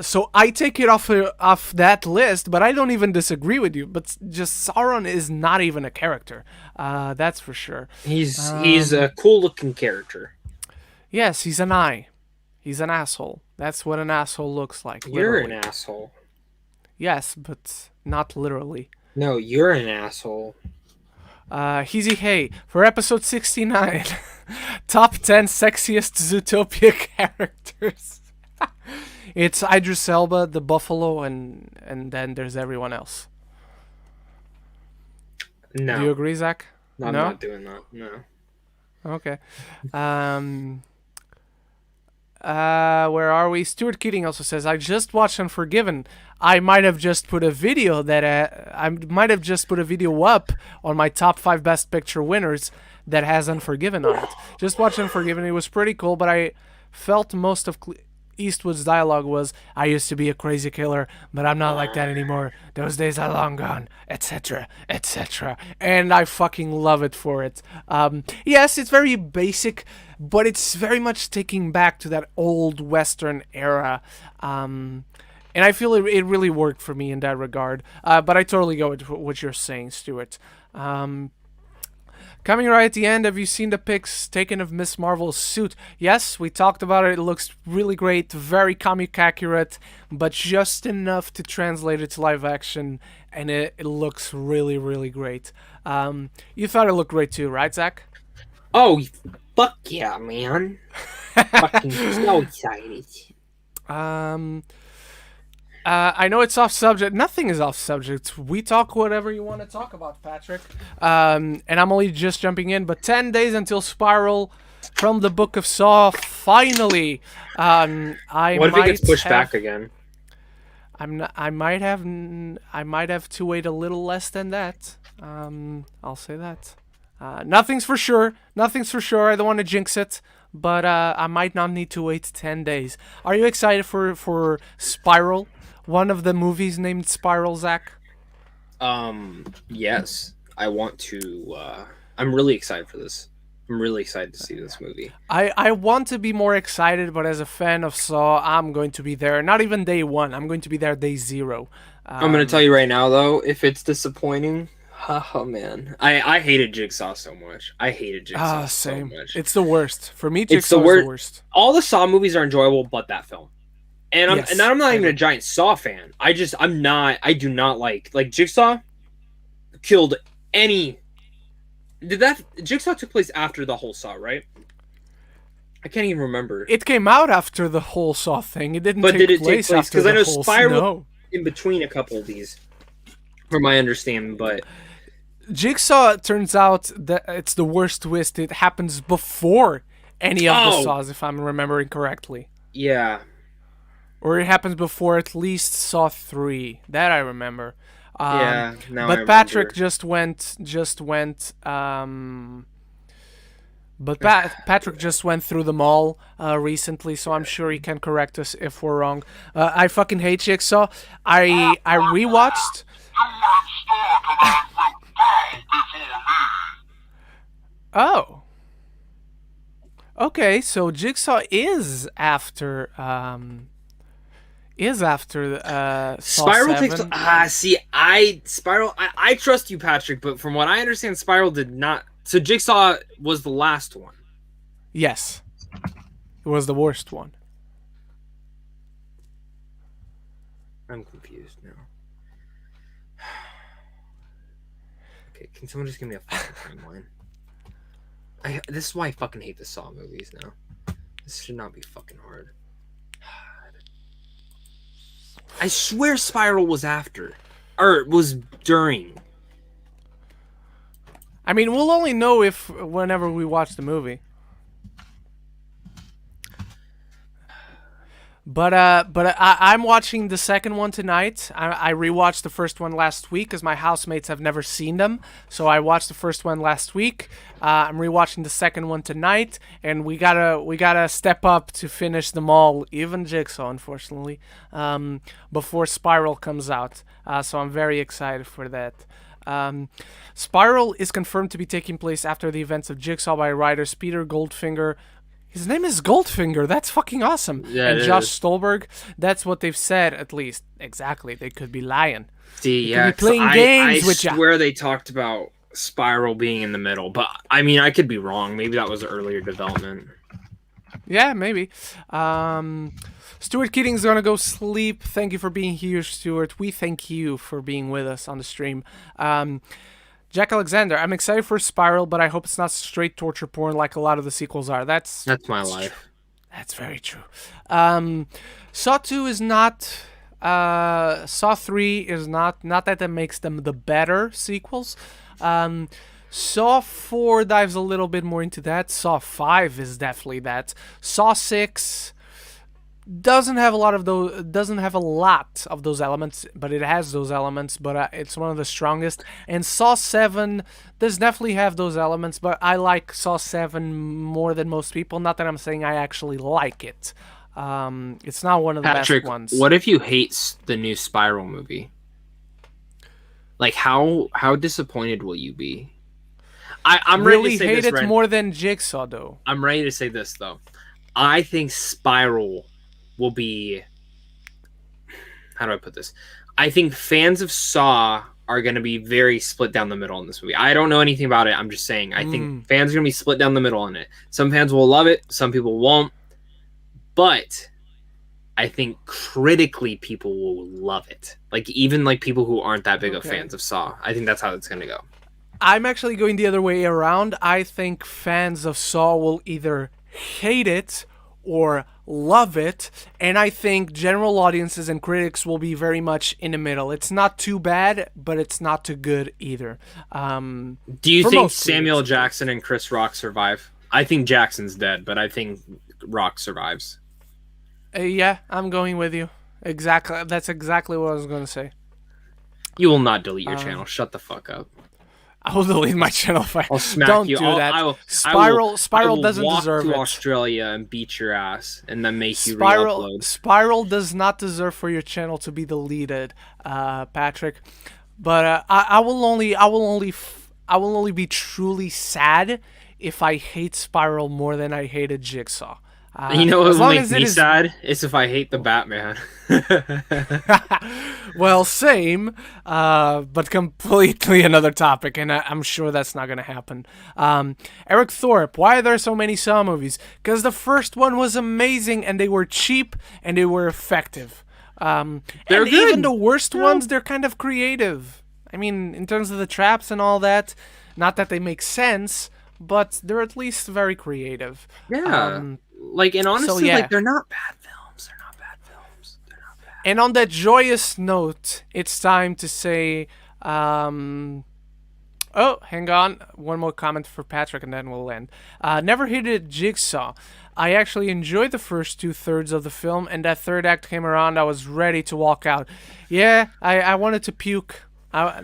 So I take it off that list, but I don't even disagree with you. But just Sauron is not even a character. That's for sure. He's a cool looking character. Yes, he's an eye. He's an asshole. That's what an asshole looks like. You're literally. an asshole. Yes, but not literally. No, you're an asshole. Heezy Hey, for episode 69, top 10 sexiest Zootopia characters. It's Idris Elba, the Buffalo, and then there's everyone else. No. Do you agree, Zach? I'm No? not doing that. No. Okay. Where are we? Stuart Keating also says, I just watched Unforgiven. I might have just put a video up on my top 5 best picture winners that has Unforgiven on it. Just watched Unforgiven. It was pretty cool, but I felt most of Eastwood's dialogue was, I used to be a crazy killer, but I'm not like that anymore. Those days are long gone, etc., etc. And I fucking love it for it. Yes, it's very basic, but it's very much taking back to that old Western era. And I feel it really worked for me in that regard. But I totally go with what you're saying, Stuart. Coming right at the end, have you seen the pics taken of Miss Marvel's suit? Yes, we talked about it. It looks really great, very comic accurate, but just enough to translate it to live action, and it looks really, really great. You thought it looked great too, right, Zach? Oh, fuck yeah, man. Fucking so excited. I know it's off subject. Nothing is off subject. We talk whatever you want to talk about, Patrick. And I'm only just jumping in, but 10 days until Spiral from the Book of Saw. Finally, What if it gets pushed back again? I might have to wait a little less than that. I'll say that. Nothing's for sure. Nothing's for sure. I don't want to jinx it. But I might not need to wait 10 days. Are you excited for Spiral? One of the movies named Spiral, Zach? Yes. I want to... I'm really excited for this. I'm really excited to see this movie. I want to be more excited, but as a fan of Saw, I'm going to be there. Not even day 1. I'm going to be there day 0. I'm going to tell you right now, though, if it's disappointing... Oh, man. I hated Jigsaw so much. I hated Jigsaw same. so much. It's the worst. For me, Jigsaw is the worst. All the Saw movies are enjoyable, but that film. And I'm not even a giant Saw fan. I do not like Jigsaw killed any... Jigsaw took place after the whole Saw, right? I can't even remember. It came out after the whole Saw thing. It didn't But take did it place take place? after Because I the know whole Spiral in between a couple of these, from my understanding, but... Jigsaw, it turns out that it's the worst twist. It happens before any of the Saws, if I'm remembering correctly. Yeah. Or it happens before at least Saw 3. That I remember. Yeah, now I but remember. Patrick Patrick just went through them all recently, so I'm sure he can correct us if we're wrong. I fucking hate Jigsaw. I rewatched... Oh. Okay, so Jigsaw is after Saw Spiral 7. takes Spiral I trust you, Patrick, but from what I understand, Spiral did not. So Jigsaw was the last one. Yes. It was the worst one. I'm confused now. Okay, can someone just give me a fucking timeline? This is why I fucking hate the Saw movies now. This should not be fucking hard. I swear Spiral was after. Or was during. I mean, we'll only know whenever we watch the movie. I'm watching the second one tonight. I rewatched the first one last week because my housemates have never seen them. So I watched the first one last week. I'm rewatching the second one tonight, and we gotta step up to finish them all, even Jigsaw, unfortunately, before Spiral comes out. So I'm very excited for that. Spiral is confirmed to be taking place after the events of Jigsaw by writers Peter Goldfinger. His name is Goldfinger. That's fucking awesome. Yeah, and it Josh is. Stolberg. That's what they've said, at least. Exactly. They could be lying. See, They yeah, could be playing 'cause games I with ya. swear they talked about Spiral being in the middle, but I mean, I could be wrong. Maybe that was earlier development. Yeah, maybe. Stuart Keating's gonna go sleep. Thank you for being here, Stuart. We thank you for being with us on the stream. Jack Alexander, I'm excited for Spiral, but I hope it's not straight torture porn like a lot of the sequels are. That's my life. That's very true. Saw 2 is not. Saw 3 is not. Not that makes them the better sequels. Saw 4 dives a little bit more into that. Saw 5 is definitely that. Saw 6 doesn't have a lot of those elements, but it has those elements, but it's one of the strongest. And Saw 7 does definitely have those elements, but I like Saw 7 more than most people. Not that I'm saying I actually like it. It's not one of the Patrick, best ones. what if you hate the new Spiral movie? Like, how disappointed will you be? I'm ready really to say hate this, it Ren. more than Jigsaw, though. I'm ready to say this, though. I think Spiral will be... How do I put this? I think fans of Saw are going to be very split down the middle in this movie. I don't know anything about it. I'm just saying. I think fans are going to be split down the middle in it. Some fans will love it. Some people won't. But I think critically people will love it. Like, even like people who aren't that big of fans of Saw. I think that's how it's going to go. I'm actually going the other way around. I think fans of Saw will either hate it or love it, and I think general audiences and critics will be very much in the middle. It's not too bad, but it's not too good either. Do you think Samuel Jackson and Chris Rock survive? I think Jackson's dead, but I think Rock survives. Yeah, I'm going with you. Exactly. That's exactly what I was going to say. You will not delete your channel. Shut the fuck up. I will delete my channel if I I'll smack don't you. do I'll- that. I will- Spiral doesn't walk deserve to it. Australia and beat your ass, and then make you Spiral re-upload. Spiral does not deserve for your channel to be deleted, Patrick. But I will only be truly sad if I hate Spiral more than I hated Jigsaw. You know what as will long make as me it is sad? It's if I hate the Batman. well, same, but completely another topic, and I'm sure that's not going to happen. Eric Thorpe, why are there so many Saw movies? Because the first one was amazing, and they were cheap, and they were effective. They're and good. even the worst ones, they're kind of creative. I mean, in terms of the traps and all that, not that they make sense, but they're at least very creative. Yeah. Like, and honestly, yeah. like, they're not bad films. They're not bad films. They're not bad. And on that joyous note, it's time to say, oh, hang on. One more comment for Patrick and then we'll end. Never hated Jigsaw. I actually enjoyed the first 2/3 of the film, and that third act came around, I was ready to walk out. Yeah, I wanted to puke.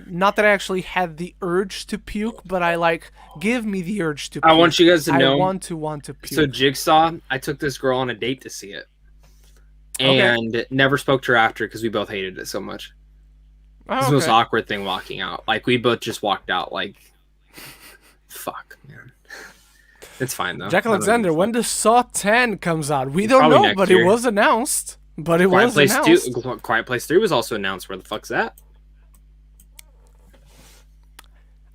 Not that I actually had the urge to puke, but give me the urge to puke. I want you guys to know. I want to puke. So Jigsaw, I took this girl on a date to see it, and never spoke to her after because we both hated it so much. It was the most awkward thing walking out. Like, we both just walked out like, fuck, man. It's fine though. Jack Alexander, when does Saw 10 comes out? We don't Probably know, next but year. it was announced. But it Quiet was Place announced. 2, Quiet Place 3 was also announced. Where the fuck's that?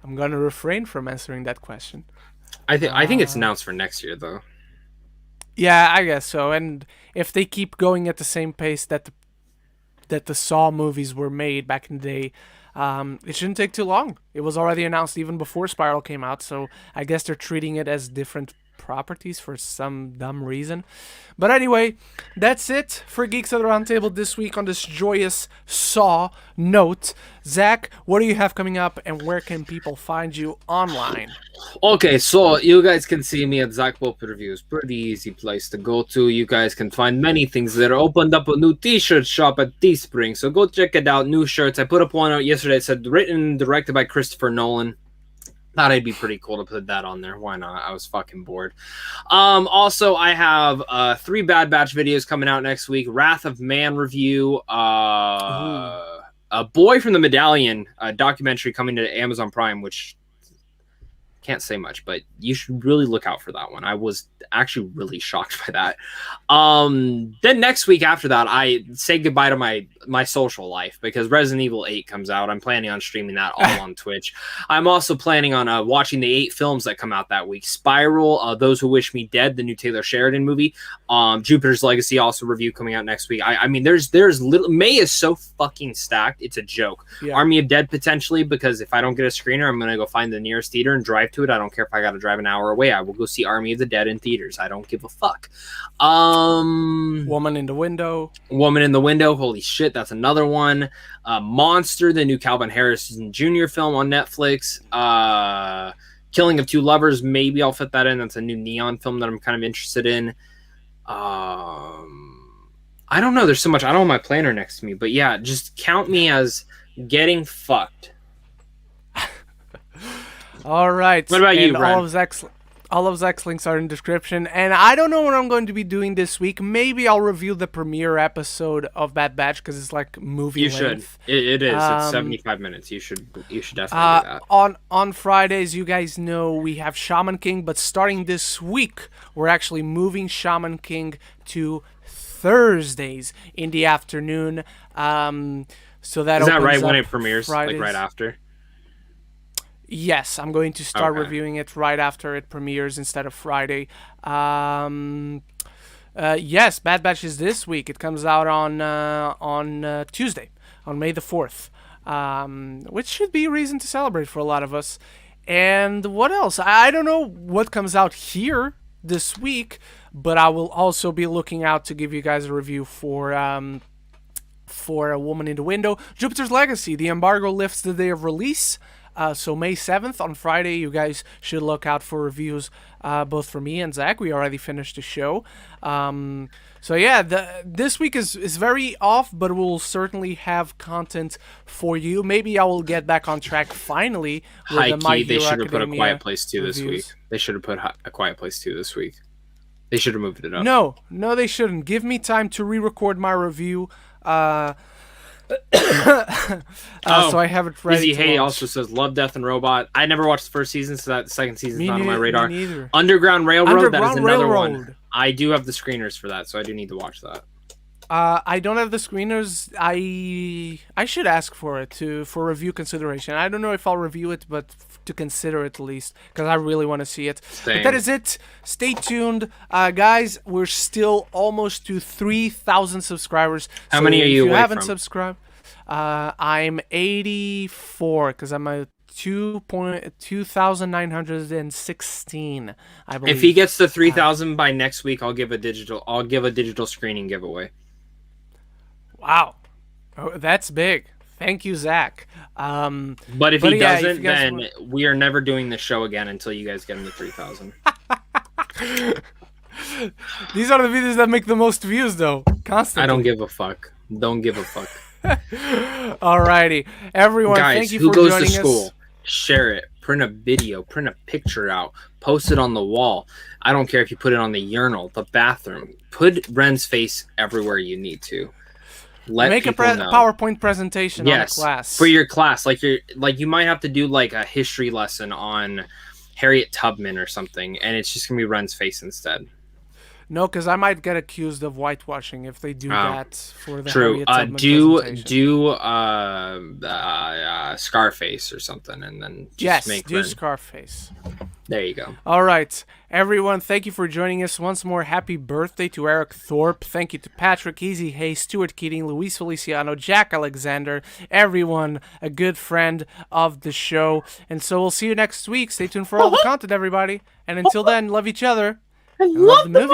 I'm gonna refrain from answering that question. I think it's announced for next year though. Yeah, I guess so. And if they keep going at the same pace that the Saw movies were made back in the day, it shouldn't take too long. It was already announced even before Spiral came out, so I guess they're treating it as different properties for some dumb reason. But anyway, that's it for Geeks at the Roundtable this week on this joyous Saw note. Zach, what do you have coming up, and where can people find you online? Okay, so you guys can see me at Zach Pope Reviews. Pretty easy place to go to. You guys can find many things there. Opened up a new t-shirt shop at Teespring, so go check it out. New shirts. I put up one out yesterday. It said written and directed by Christopher Nolan. Thought it'd be pretty cool to put that on there. Why not? I was fucking bored. Also, I have 3 Bad Batch videos coming out next week. Wrath of Man review. A Boy from the Medallion documentary coming to Amazon Prime, which can't say much, but you should really look out for that one. I was actually really shocked by that. Then next week after that, I say goodbye to my social life because Resident Evil 8 comes out. I'm planning on streaming that all on Twitch. I'm also planning on watching the 8 films that come out that week. Spiral, Those Who Wish Me Dead, the new Taylor Sheridan movie. Jupiter's Legacy also review coming out next week. I mean, there's little. May is so fucking stacked. It's a joke. Yeah. Army of Dead potentially, because if I don't get a screener, I'm gonna go find the nearest theater and drive to it. I don't care if I got to drive an hour away. I will go see Army of the Dead in theaters. I don't give a fuck. Woman in the Window. Holy shit, that's another one. Monster, the new Calvin Harrison Jr. film on Netflix. Killing of Two Lovers. Maybe I'll fit that in. That's a new Neon film that I'm kind of interested in. I don't know. There's so much. I don't have my planner next to me, but yeah, just count me as getting fucked. All right. What about you, Brent? All of Zach's links are in the description. And I don't know what I'm going to be doing this week. Maybe I'll review the premiere episode of Bad Batch because it's like movie length. It is. It's 75 minutes. You should definitely do that. On Fridays, you guys know we have Shaman King, but starting this week, we're actually moving Shaman King to Thursdays in the afternoon. So that is that right up when it premieres? Fridays. Like right after? Yes, I'm going to start reviewing it right after it premieres instead of Friday. Yes, Bad Batch is this week. It comes out on Tuesday, on May the 4th, which should be a reason to celebrate for a lot of us. And what else? I don't know what comes out here this week, but I will also be looking out to give you guys a review for A Woman in the Window. Jupiter's Legacy, the embargo lifts the day of release. So May 7th, on Friday, you guys should look out for reviews both for me and Zach. We already finished the show. So yeah, this week is very off, but we'll certainly have content for you. Maybe I will get back on track finally. High key, they should have put A Quiet Place 2 this week. They should have put A Quiet Place 2 this week. They should have moved it up. No, they shouldn't. Give me time to re-record my review. So I have it ready. Easy Hay also says Love, Death, and Robot. I never watched the first season, so that second season's not on my radar. Me neither. Underground Railroad, that is another one. I do have the screeners for that, so I do need to watch that. I don't have the screeners. I should ask for it for review consideration. I don't know if I'll review it, but to consider it at least, because I really want to see it. Same. But that is it. Stay tuned, guys. We're still almost to 3,000 subscribers. How many are you away If you haven't from? subscribed, I'm 84 because I'm a 2,916. I believe. If he gets to 3,000 by next week, I'll give a digital screening giveaway. Wow, that's big. Thank you, Zach. But if he doesn't, then we are never doing the show again until you guys get him to 3,000. These are the videos that make the most views, though. Constantly. I don't give a fuck. Don't give a fuck. Alrighty, everyone. Guys, thank you who for goes joining to school? us. Share it. Print a video. Print a picture out. Post it on the wall. I don't care if you put it on the urinal, the bathroom. Put Ren's face everywhere you need to. Make a PowerPoint presentation on a class for your class. Like you might have to do like a history lesson on Harriet Tubman or something, and it's just gonna be Ren's face instead. No, because I might get accused of whitewashing if they do that for the Harriet Tubman presentation. Do Scarface or something, and then just make Scarface. There you go. All right, everyone, thank you for joining us once more. Happy birthday to Eric Thorpe. Thank you to Patrick, Easy Hayes, Stuart Keating, Luis Feliciano, Jack Alexander, everyone, a good friend of the show. And so we'll see you next week. Stay tuned for all the content, everybody. And until then, love each other and love the movies.